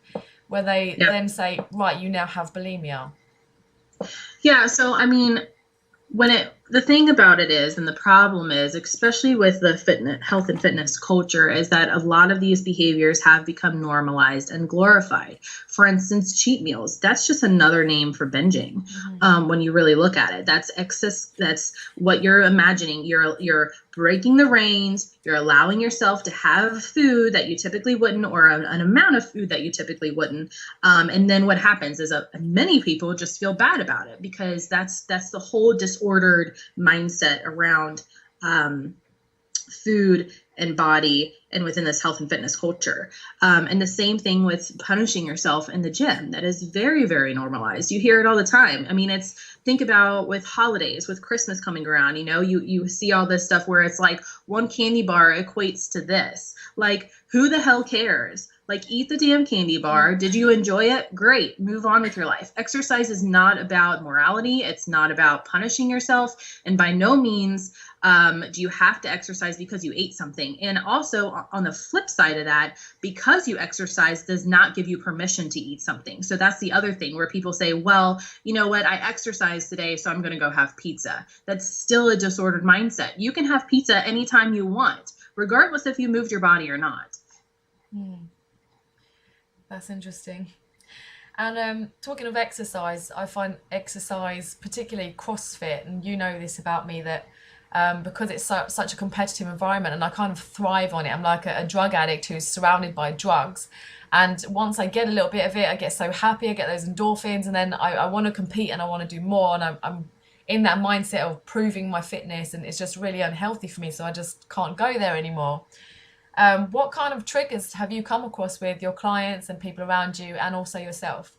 where they then say, right, you now have bulimia? Yeah, so I mean, the thing about it is, and the problem is, especially with the health and fitness culture, is that a lot of these behaviors have become normalized and glorified. For instance, cheat meals, that's just another name for binging. When you really look at it, that's excess. That's what you're imagining. You're breaking the reins. You're allowing yourself to have food that you typically wouldn't, or an amount of food that you typically wouldn't. And then what happens is many people just feel bad about it, because that's the whole disordered mindset around food and body and within this health and fitness culture. And the same thing with punishing yourself in the gym. That is very, very normalized. You hear it all the time. I mean, think about with holidays, with Christmas coming around, you see all this stuff where it's like one candy bar equates to this. Like, who the hell cares? Like, eat the damn candy bar. Did you enjoy it? Great. Move on with your life. Exercise is not about morality. It's not about punishing yourself. And by no means do you have to exercise because you ate something. And also on the flip side of that, because you exercise does not give you permission to eat something. So that's the other thing where people say, well, you know what? I exercised today, so I'm going to go have pizza. That's still a disordered mindset. You can have pizza anytime you want, regardless if you moved your body or not. That's interesting. And talking of exercise, I find exercise, particularly CrossFit, and you know this about me, that because it's such a competitive environment and I kind of thrive on it. I'm like a drug addict who's surrounded by drugs. And once I get a little bit of it, I get so happy, I get those endorphins, and then I want to compete and I want to do more. And I'm in that mindset of proving my fitness, and it's just really unhealthy for me. So I just can't go there anymore. What kind of triggers have you come across with your clients and people around you, and also yourself?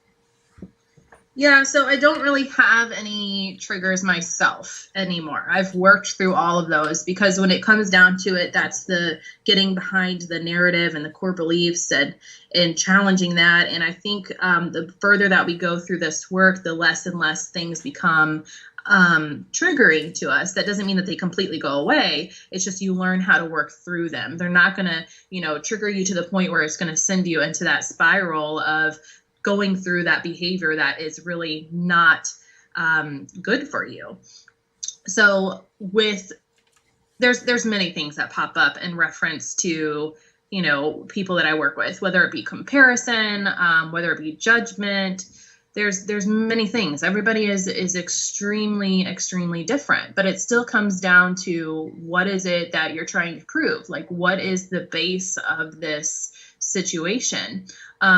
Yeah, so I don't really have any triggers myself anymore. I've worked through all of those, because when it comes down to it, that's the getting behind the narrative and the core beliefs and challenging that. And I think the further that we go through this work, the less and less things become triggering to us. That doesn't mean that they completely go away. It's just you learn how to work through them. They're not going to, trigger you to the point where it's going to send you into that spiral of going through that behavior that is really not good for you. So there's many things that pop up in reference to, people that I work with, whether it be comparison, whether it be judgment. There's many things. Everybody is extremely, extremely different, but it still comes down to what is it that you're trying to prove? Like, what is the base of this situation?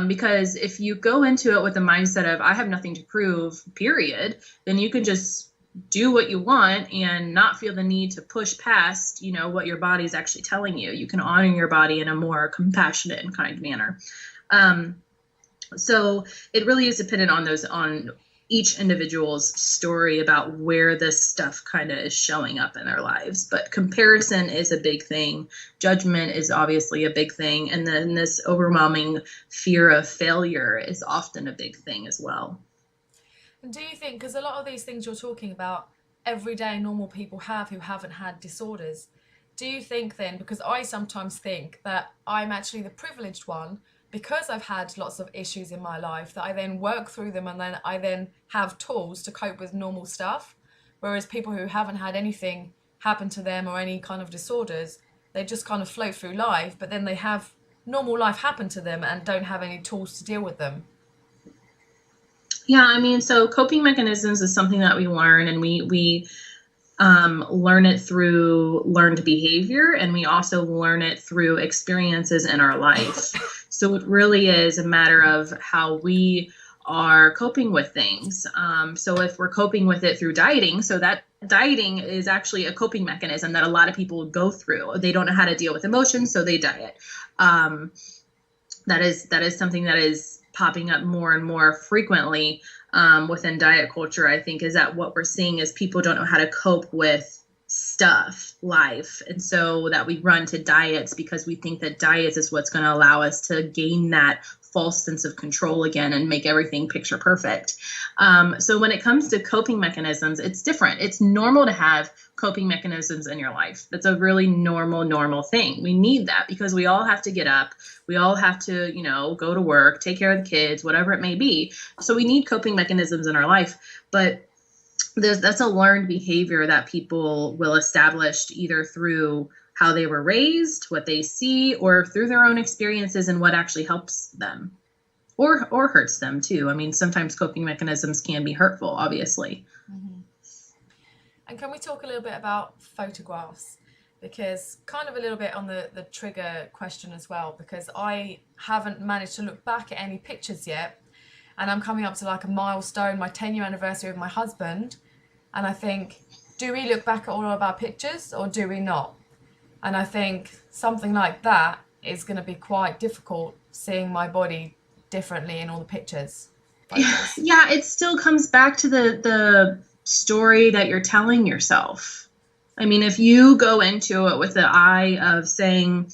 Because if you go into it with the mindset of I have nothing to prove, period, then you can just do what you want and not feel the need to push past, what your body is actually telling you. You can honor your body in a more compassionate and kind manner. So it really is dependent on each individual's story about where this stuff kind of is showing up in their lives. But comparison is a big thing. Judgment is obviously a big thing. And then this overwhelming fear of failure is often a big thing as well. And do you think, because a lot of these things you're talking about, everyday normal people have who haven't had disorders, do you think then, because I sometimes think that I'm actually the privileged one, because I've had lots of issues in my life, that I then work through them and then I then have tools to cope with normal stuff. Whereas people who haven't had anything happen to them or any kind of disorders, they just kind of float through life, but then they have normal life happen to them and don't have any tools to deal with them. Yeah, I mean, so coping mechanisms is something that we learn, and we learn it through learned behavior, and we also learn it through experiences in our life. So it really is a matter of how we are coping with things. So if we're coping with it through dieting, so that dieting is actually a coping mechanism that a lot of people go through. They don't know how to deal with emotions, so they diet. That is something that is popping up more and more frequently within diet culture, I think, is that what we're seeing is people don't know how to cope with life. And so that we run to diets because we think that diets is what's going to allow us to gain that false sense of control again and make everything picture perfect. So when it comes to coping mechanisms, it's different. It's normal to have coping mechanisms in your life. That's a really normal thing. We need that because we all have to get up. We all have to, go to work, take care of the kids, whatever it may be. So we need coping mechanisms in our life. But that's a learned behavior that people will establish either through how they were raised, what they see, or through their own experiences and what actually helps them or hurts them too. I mean, sometimes coping mechanisms can be hurtful, obviously. Mm-hmm. And can we talk a little bit about photographs? Because kind of a little bit on the trigger question as well, because I haven't managed to look back at any pictures yet. And I'm coming up to like a milestone, my 10-year anniversary with my husband. And I think, do we look back at all of our pictures or do we not? And I think something like that is going to be quite difficult, seeing my body differently in all the pictures. Yeah, it still comes back to the story that you're telling yourself. I mean, if you go into it with the eye of saying,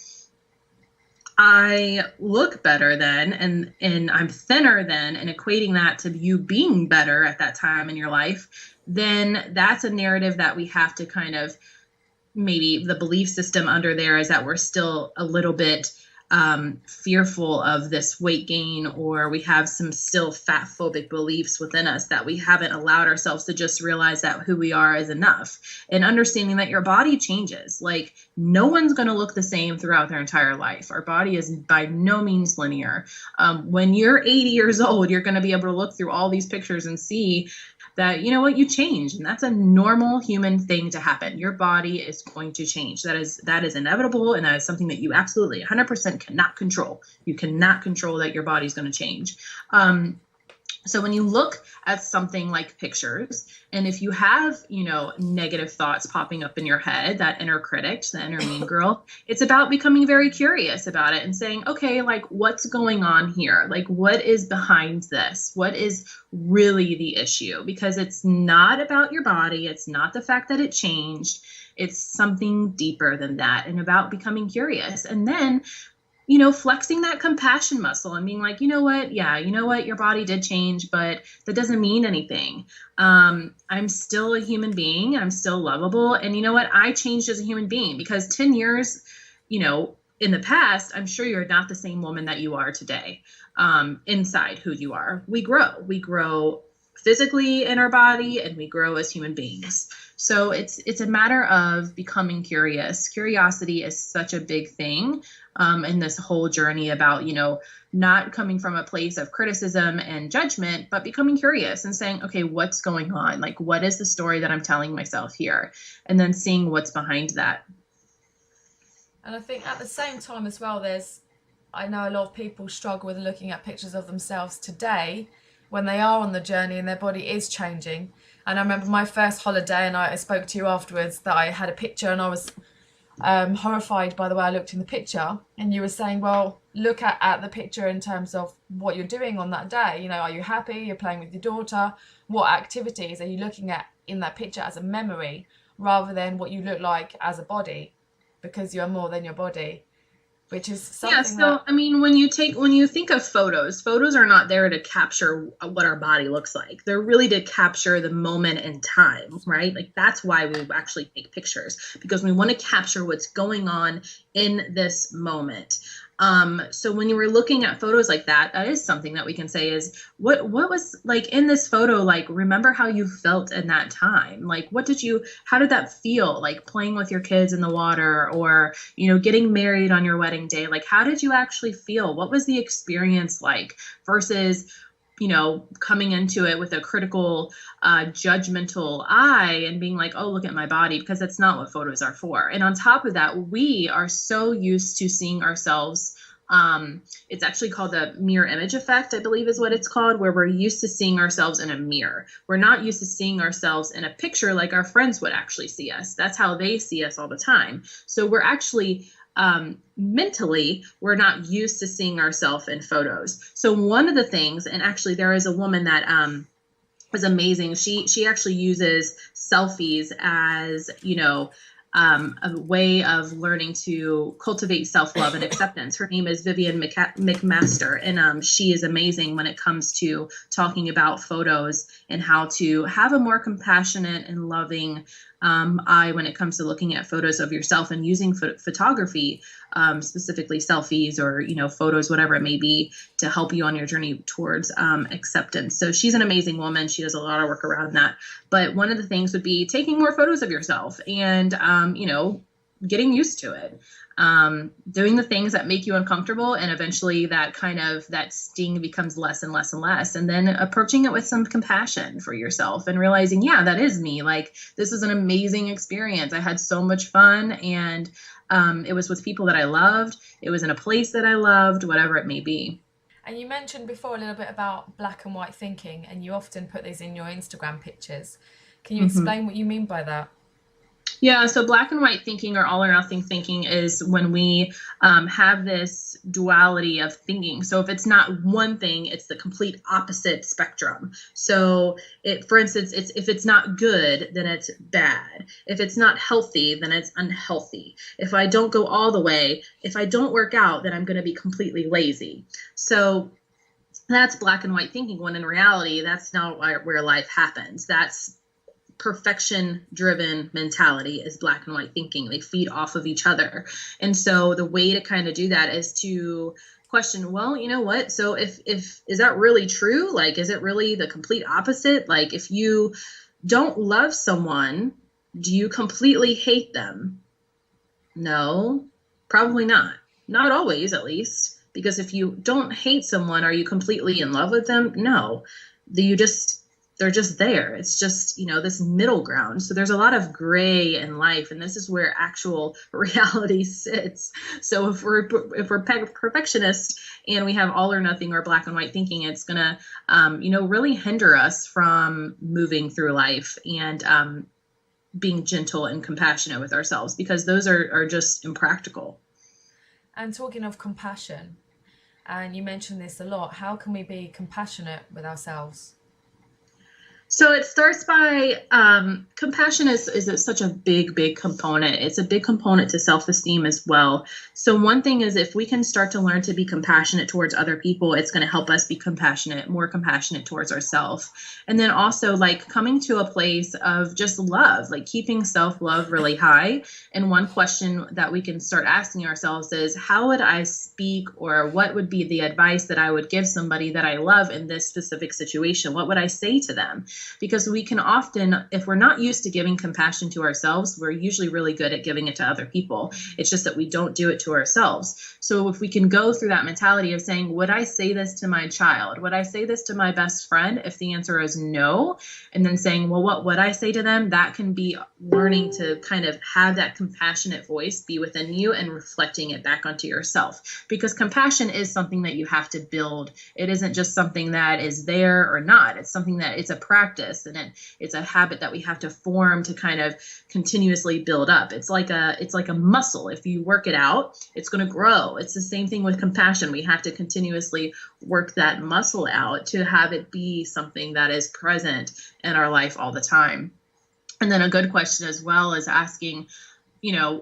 I look better then, and I'm thinner then, and equating that to you being better at that time in your life, then that's a narrative that we have to kind of, maybe the belief system under there is that we're still a little bit fearful of this weight gain, or we have some still fat phobic beliefs within us that we haven't allowed ourselves to just realize that who we are is enough, and understanding that your body changes. Like, no one's going to look the same throughout their entire life. Our body is by no means linear. When you're 80 years old, you're going to be able to look through all these pictures and see that, you change. And that's a normal human thing to happen. Your body is going to change. That is inevitable. And that is something that you absolutely 100% cannot control. You cannot control that your body's going to change. So when you look at something like pictures, and if you have, negative thoughts popping up in your head, that inner critic, the inner mean girl, it's about becoming very curious about it and saying, okay, like, what's going on here? Like, what is behind this? What is really the issue? Because it's not about your body. It's not the fact that it changed. It's something deeper than that, and about becoming curious. And then flexing that compassion muscle and being like, your body did change, but that doesn't mean anything. I'm still a human being. I'm still lovable. And I changed as a human being, because 10 years, in the past, I'm sure you're not the same woman that you are today. Inside who you are, we grow physically in our body, and we grow as human beings. So it's a matter of becoming curious. Curiosity is such a big thing in this whole journey about, not coming from a place of criticism and judgment, but becoming curious and saying, okay, what's going on? Like, what is the story that I'm telling myself here? And then seeing what's behind that. And I think at the same time as well, I know a lot of people struggle with looking at pictures of themselves today when they are on the journey and their body is changing. And I remember my first holiday, and I spoke to you afterwards, that I had a picture and I was horrified by the way I looked in the picture. And you were saying, well, look at the picture in terms of what you're doing on that day. Are you happy? You're playing with your daughter? What activities are you looking at in that picture as a memory, rather than what you look like as a body, because you are more than your body. Which is something I mean, when you think of photos are not there to capture what our body looks like. They're really to capture the moment in time, right? Like, that's why we actually take pictures, because we want to capture what's going on in this moment. So when you were looking at photos like that, that is something that we can say is what was like in this photo, like, remember how you felt in that time? Like, how did that feel? Like playing with your kids in the water, or, getting married on your wedding day? Like, how did you actually feel? What was the experience like versus, coming into it with a critical, judgmental eye and being like, oh, look at my body, because that's not what photos are for. And on top of that, we are so used to seeing ourselves. It's actually called the mirror image effect, I believe is what it's called, where we're used to seeing ourselves in a mirror. We're not used to seeing ourselves in a picture like our friends would actually see us. That's how they see us all the time. So we're actually mentally, we're not used to seeing ourselves in photos. So one of the things, and actually there is a woman that is amazing. She actually uses selfies as, a way of learning to cultivate self-love and acceptance. Her name is Vivian McMaster, and she is amazing when it comes to talking about photos and how to have a more compassionate and loving eye when it comes to looking at photos of yourself and using photography, specifically selfies or, photos, whatever it may be, to help you on your journey towards acceptance. So she's an amazing woman. She does a lot of work around that. But one of the things would be taking more photos of yourself and, getting used to it. Doing the things that make you uncomfortable, and eventually that sting becomes less and less and less, and then approaching it with some compassion for yourself and realizing, yeah, that is me. Like, this was an amazing experience. I had so much fun, and it was with people that I loved. It was in a place that I loved, whatever it may be. And you mentioned before a little bit about black and white thinking, and you often put these in your Instagram pictures. Can you explain what you mean by that? Yeah, so black and white thinking, or all or nothing thinking, is when we have this duality of thinking. So if it's not one thing, it's the complete opposite spectrum. So for instance, if it's not good, then it's bad. If it's not healthy, then it's unhealthy. If I don't go all the way, if I don't work out, then I'm going to be completely lazy. So that's black and white thinking, when in reality, that's not where life happens. That's perfection-driven mentality is black and white thinking. They feed off of each other. And so the way to kind of do that is to question, well, you know what? So if is that really true? Like, is it really the complete opposite? Like, if you don't love someone, do you completely hate them? No, probably not. Not always, at least. Because if you don't hate someone, are you completely in love with them? No. They're just there. It's just, this middle ground. So there's a lot of gray in life, and this is where actual reality sits. So if we're perfectionists and we have all or nothing or black and white thinking, it's going to, really hinder us from moving through life and being gentle and compassionate with ourselves, because those are just impractical. And talking of compassion, and you mentioned this a lot, how can we be compassionate with ourselves? So it starts by compassion is such a big component. It's a big component to self-esteem as well. So one thing is, if we can start to learn to be compassionate towards other people, it's going to help us be more compassionate towards ourselves. And then also, like, coming to a place of just love, like keeping self-love really high. And one question that we can start asking ourselves is, how would I speak, or what would be the advice that I would give somebody that I love in this specific situation? What would I say to them? Because we can often, if we're not used to giving compassion to ourselves, we're usually really good at giving it to other people. It's just that we don't do it to ourselves. So if we can go through that mentality of saying, would I say this to my child? Would I say this to my best friend? If the answer is no, and then saying, well, what would I say to them? That can be learning to kind of have that compassionate voice be within you and reflecting it back onto yourself. Because compassion is something that you have to build. It isn't just something that is there or not. It's something that it's a practice, and it's a habit that we have to form to kind of continuously build up. It's like a muscle. If you work it out, it's going to grow. It's the same thing with compassion. We have to continuously work that muscle out to have it be something that is present in our life all the time. And then a good question as well is asking,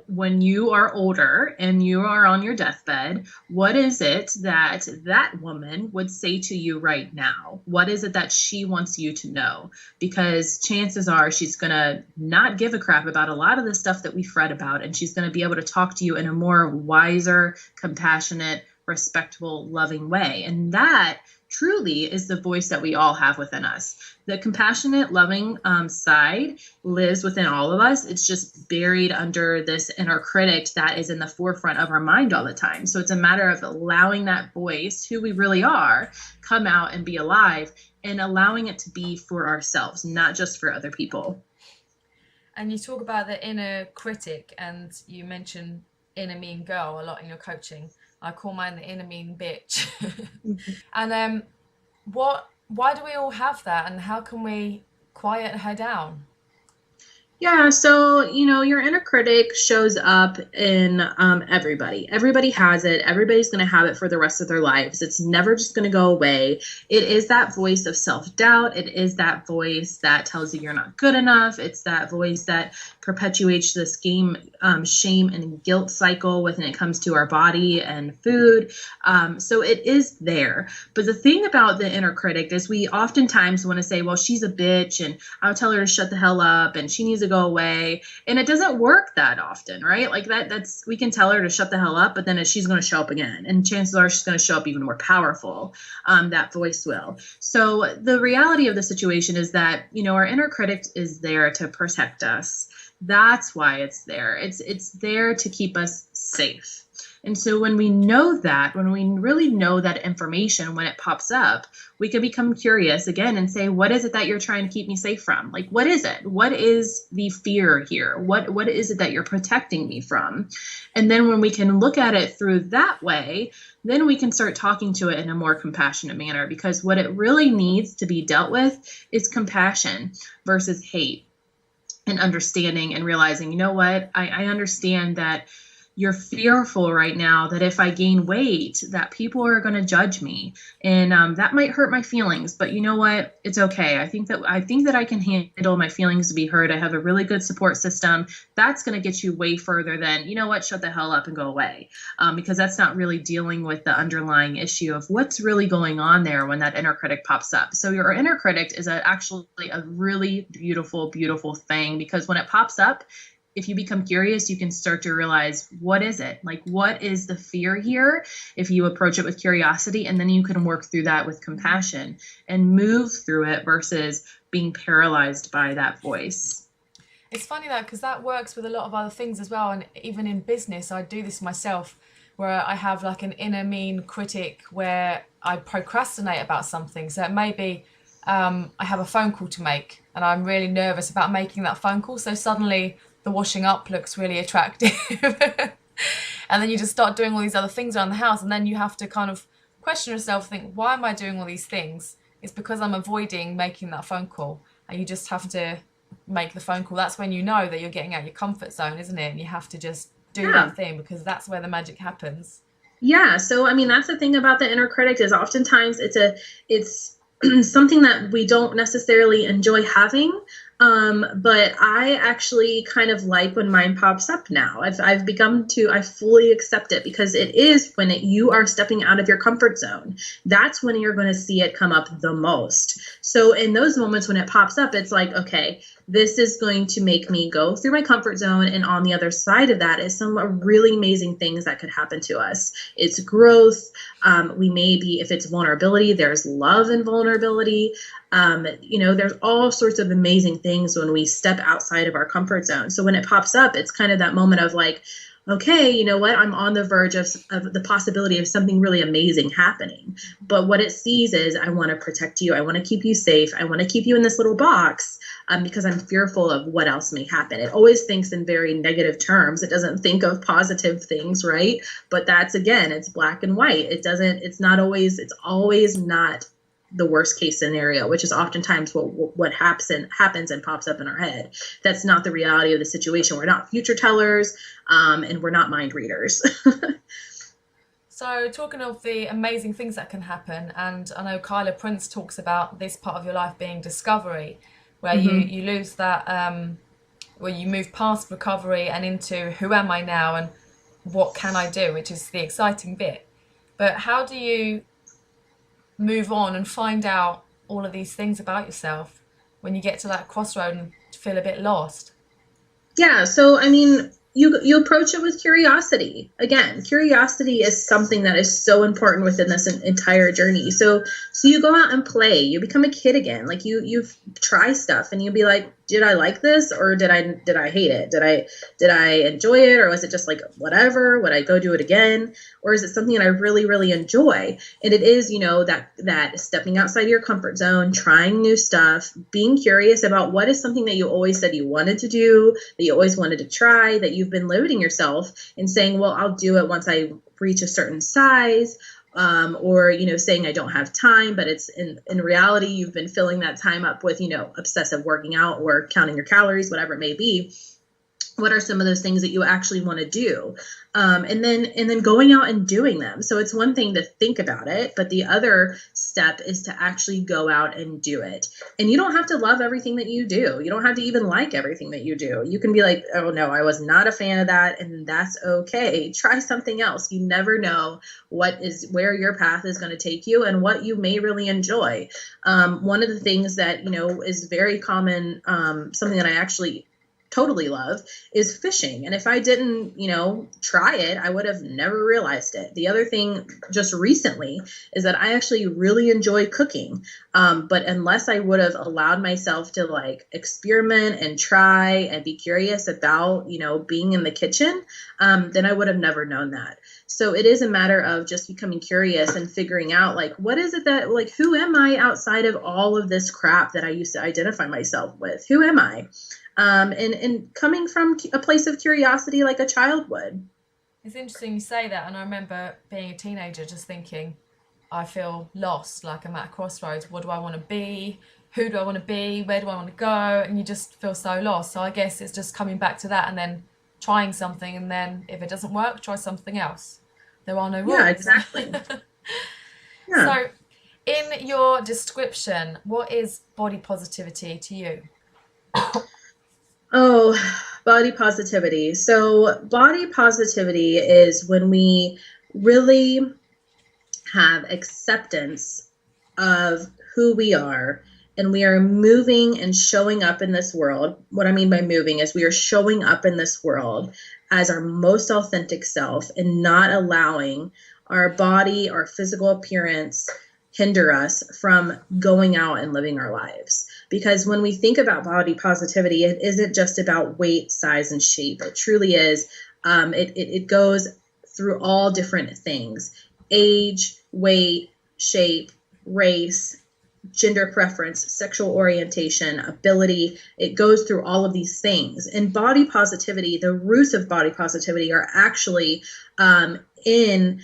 when you are older and you are on your deathbed, what is it that that woman would say to you right now? What is it that she wants you to know? Because chances are she's going to not give a crap about a lot of the stuff that we fret about, and she's going to be able to talk to you in a more wiser, compassionate, respectful, loving way. And that truly is the voice that we all have within us. The compassionate, loving side lives within all of us. It's just buried under this inner critic that is in the forefront of our mind all the time. So it's a matter of allowing that voice, who we really are, come out and be alive, and allowing it to be for ourselves, not just for other people. And you talk about the inner critic, and you mention inner mean girl a lot in your coaching. I call mine the inner mean bitch. And why do we all have that, and how can we quiet her down? Yeah, so, your inner critic shows up in everybody. Everybody has it. Everybody's going to have it for the rest of their lives. It's never just going to go away. It is that voice of self-doubt. It is that voice that tells you you're not good enough. It's that voice that perpetuates this shame and guilt cycle when it comes to our body and food. So it is there. But the thing about the inner critic is we oftentimes want to say, well, she's a bitch, and I'll tell her to shut the hell up, and she needs to go away. And it doesn't work that often, right? Like that's, we can tell her to shut the hell up, but then she's going to show up again. And chances are she's going to show up even more powerful. That voice will. So the reality of the situation is that, our inner critic is there to protect us. That's why it's there. It's there to keep us safe. And so when we know that, when we really know that information, when it pops up, we can become curious again and say, what is it that you're trying to keep me safe from? Like, what is it? What is the fear here? What is it that you're protecting me from? And then when we can look at it through that way, then we can start talking to it in a more compassionate manner, because what it really needs to be dealt with is compassion versus hate, and understanding and realizing, you know what, I understand that you're fearful right now that if I gain weight, that people are going to judge me, and that might hurt my feelings. But you know what? It's okay. I think that I can handle my feelings to be heard. I have a really good support system. That's going to get you way further than, you know what, shut the hell up and go away, because that's not really dealing with the underlying issue of what's really going on there when that inner critic pops up. So your inner critic is actually a really beautiful, beautiful thing, because when it pops up, if you become curious, you can start to realize, what is it? Like, what is the fear here? If you approach it with curiosity, and then you can work through that with compassion and move through it versus being paralyzed by that voice. It's funny though, because that works with a lot of other things as well. And even in business, I do this myself, where I have like an inner mean critic where I procrastinate about something. So it may be I have a phone call to make, and I'm really nervous about making that phone call. So suddenly the washing up looks really attractive. And then you just start doing all these other things around the house, and then you have to kind of question yourself, think, why am I doing all these things? It's because I'm avoiding making that phone call. And you just have to make the phone call. That's when you know that you're getting out your comfort zone, isn't it? And you have to just do that thing, because that's where the magic happens. Yeah. So, that's the thing about the inner critic, is oftentimes it's something that we don't necessarily enjoy having. But I actually kind of like when mine pops up now. I fully accept it, because it is when you are stepping out of your comfort zone. That's when you're going to see it come up the most. So in those moments when it pops up, it's like, okay, this is going to make me go through my comfort zone. And on the other side of that is some really amazing things that could happen to us. It's growth. If it's vulnerability, there's love in vulnerability. There's all sorts of amazing things when we step outside of our comfort zone. So when it pops up, it's kind of that moment of like, okay, you know what, I'm on the verge of the possibility of something really amazing happening. But what it sees is, I want to protect you. I want to keep you safe. I want to keep you in this little box, because I'm fearful of what else may happen. It always thinks in very negative terms. It doesn't think of positive things, right? But that's, again, it's black and white. It's always not the worst case scenario, which is oftentimes what happens and pops up in our head. That's not the reality of the situation. We're not future tellers, and we're not mind readers. So talking of the amazing things that can happen, and I know Kyla Prince talks about this part of your life being discovery, where you lose that well, you move past recovery and into who am I now and what can I do, which is the exciting bit. But how do you move on and find out all of these things about yourself when you get to that crossroad and feel a bit lost? Yeah, so I mean, you approach it with curiosity. Again, curiosity is something that is so important within this entire journey. So you go out and play. You become a kid again. Like you try stuff, and you'll be like, did I like this, or did I hate it? Did I enjoy it, or was it just like whatever? Would I go do it again, or is it something that I really really enjoy? And it is, that stepping outside your comfort zone, trying new stuff, being curious about what is something that you always said you wanted to do, that you always wanted to try, that you've been limiting yourself and saying, well, I'll do it once I reach a certain size. Or, saying I don't have time, but it's in reality, you've been filling that time up with, obsessive working out or counting your calories, whatever it may be. What are some of those things that you actually want to do? And then going out and doing them. So it's one thing to think about it, but the other step is to actually go out and do it. And you don't have to love everything that you do. You don't have to even like everything that you do. You can be like, oh no, I was not a fan of that. And that's okay. Try something else. You never know where your path is going to take you and what you may really enjoy. One of the things that, is very common, something that I actually totally love is fishing. And if I didn't, try it, I would have never realized it. The other thing just recently is that I actually really enjoy cooking. But unless I would have allowed myself to like experiment and try and be curious about, being in the kitchen, then I would have never known that. So it is a matter of just becoming curious and figuring out like, what is it that like, who am I outside of all of this crap that I used to identify myself with? Who am I? And coming from a place of curiosity like a child would. It's interesting you say that, and I remember being a teenager just thinking, I feel lost, like I'm at a crossroads. What do I want to be? Who do I want to be? Where do I want to go? And you just feel so lost. So I guess it's just coming back to that and then trying something, and then if it doesn't work, try something else. There are no rules. Yeah, exactly. Yeah. So in your description, what is body positivity to you? Oh, body positivity. So body positivity is when we really have acceptance of who we are, and we are moving and showing up in this world. What I mean by moving is we are showing up in this world as our most authentic self and not allowing our body, our physical appearance hinder us from going out and living our lives. Because when we think about body positivity, it isn't just about weight, size, and shape. It truly is. It goes through all different things: age, weight, shape, race, gender preference, sexual orientation, ability. It goes through all of these things. And body positivity, the roots of body positivity are actually in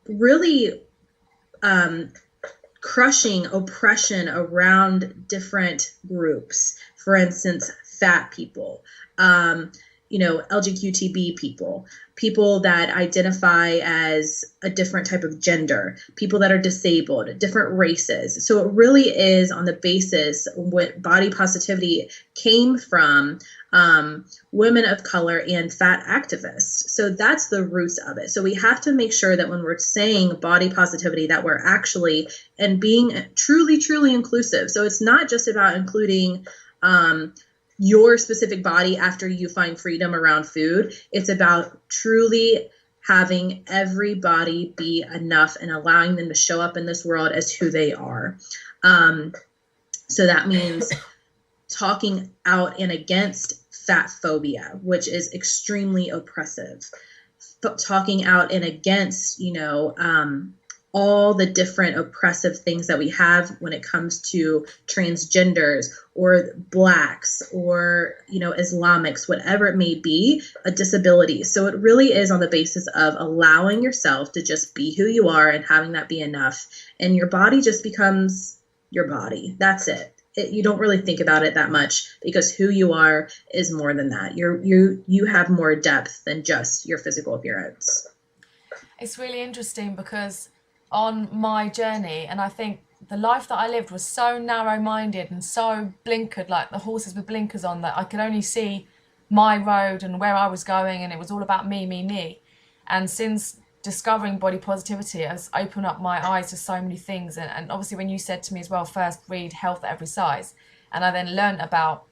really crushing oppression around different groups. For instance, fat people, LGBTB people that identify as a different type of gender, people that are disabled, different races. So it really is on the basis what body positivity came from women of color and fat activists. So that's the roots of it. So we have to make sure that when we're saying body positivity, that we're actually and being truly, truly inclusive. So it's not just about including your specific body after you find freedom around food. It's about truly having everybody be enough and allowing them to show up in this world as who they are. So that means talking out and against fat phobia, which is extremely oppressive. Talking out and against, all the different oppressive things that we have when it comes to transgenders or blacks or, Islamics, whatever it may be, a disability. So it really is on the basis of allowing yourself to just be who you are and having that be enough. And your body just becomes your body. That's it. You don't really think about it that much because who you are is more than that. You have more depth than just your physical appearance. It's really interesting because on my journey, and I think the life that I lived was so narrow-minded and so blinkered, like the horses with blinkers on, that I could only see my road and where I was going, and it was all about me, me, me. And since discovering body positivity, it has opened up my eyes to so many things. And obviously when you said to me as well, first read Health at Every Size, and I then learned about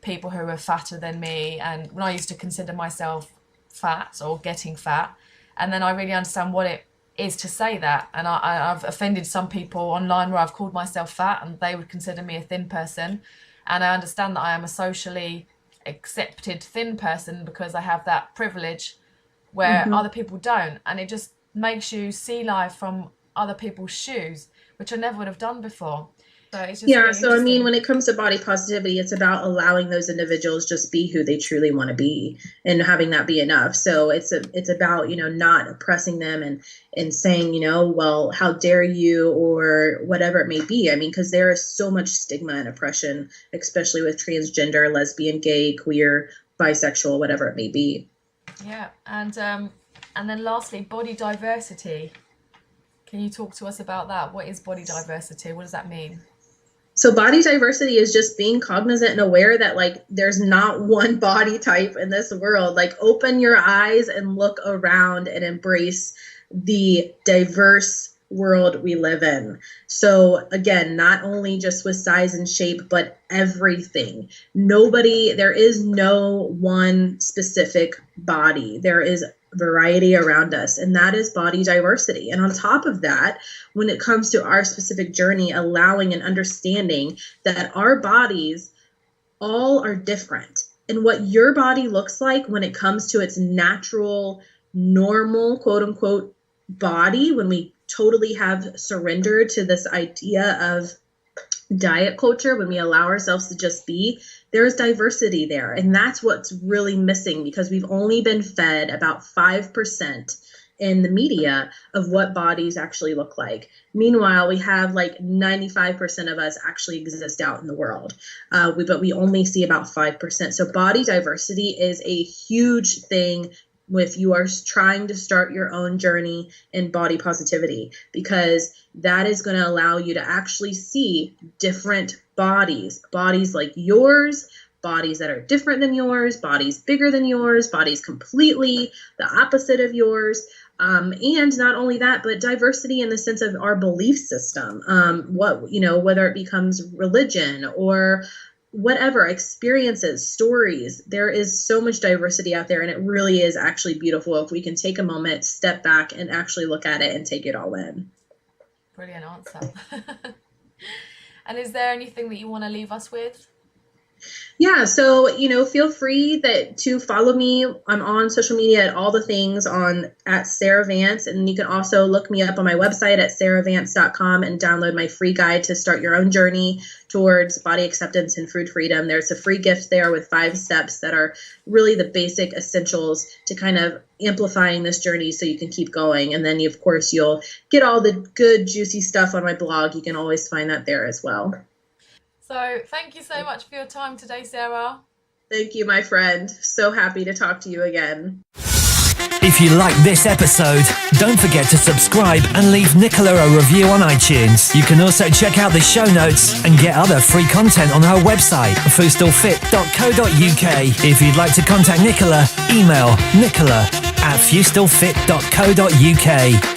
people who were fatter than me, and when I used to consider myself fat or getting fat, and then I really understand what it is to say that. And I've offended some people online where I've called myself fat and they would consider me a thin person, and I understand that I am a socially accepted thin person because I have that privilege where other people don't, and it just makes you see life from other people's shoes, which I never would have done before. So it's just really so I mean, when it comes to body positivity, it's about allowing those individuals just be who they truly want to be and having that be enough. So it's about, not oppressing them and saying, well, how dare you, or whatever it may be. I mean, because there is so much stigma and oppression, especially with transgender, lesbian, gay, queer, bisexual, whatever it may be. Yeah, and then lastly, body diversity. Can you talk to us about that? What is body diversity? What does that mean? So body diversity is just being cognizant and aware that, like, there's not one body type in this world. Like, open your eyes and look around and embrace the diverse world we live in. So again, not only just with size and shape, but everything. There is no one specific body. There is variety around us, and that is body diversity. And on top of that, when it comes to our specific journey, allowing and understanding that our bodies all are different, and what your body looks like when it comes to its natural, normal, quote unquote, body, when we totally have surrendered to this idea of diet culture, when we allow ourselves to just be, there's diversity there. And that's what's really missing, because we've only been fed about 5% in the media of what bodies actually look like. Meanwhile, we have like 95% of us actually exist out in the world, but we only see about 5%. So body diversity is a huge thing if you are trying to start your own journey in body positivity, because that is going to allow you to actually see different bodies like yours, bodies that are different than yours, bodies bigger than yours, bodies completely the opposite of yours. And not only that, but diversity in the sense of our belief system, whether it becomes religion or whatever, experiences, stories. There is so much diversity out there, and it really is actually beautiful if we can take a moment, step back, and actually look at it and take it all in. Brilliant answer. And is there anything that you want to leave us with? Yeah, so, feel free to follow me. I'm on social media at all the things at Sarah Vance. And you can also look me up on my website at sarahvance.com and download my free guide to start your own journey towards body acceptance and food freedom. There's a free gift there with 5 steps that are really the basic essentials to kind of amplifying this journey so you can keep going. And then, of course, you'll get all the good, juicy stuff on my blog. You can always find that there as well. So thank you so much for your time today, Sarah. Thank you, my friend. So happy to talk to you again. If you like this episode, don't forget to subscribe and leave Nicola a review on iTunes. You can also check out the show notes and get other free content on her website, FeustelFIT.co.uk. If you'd like to contact Nicola, email nicola@FeustelFIT.co.uk.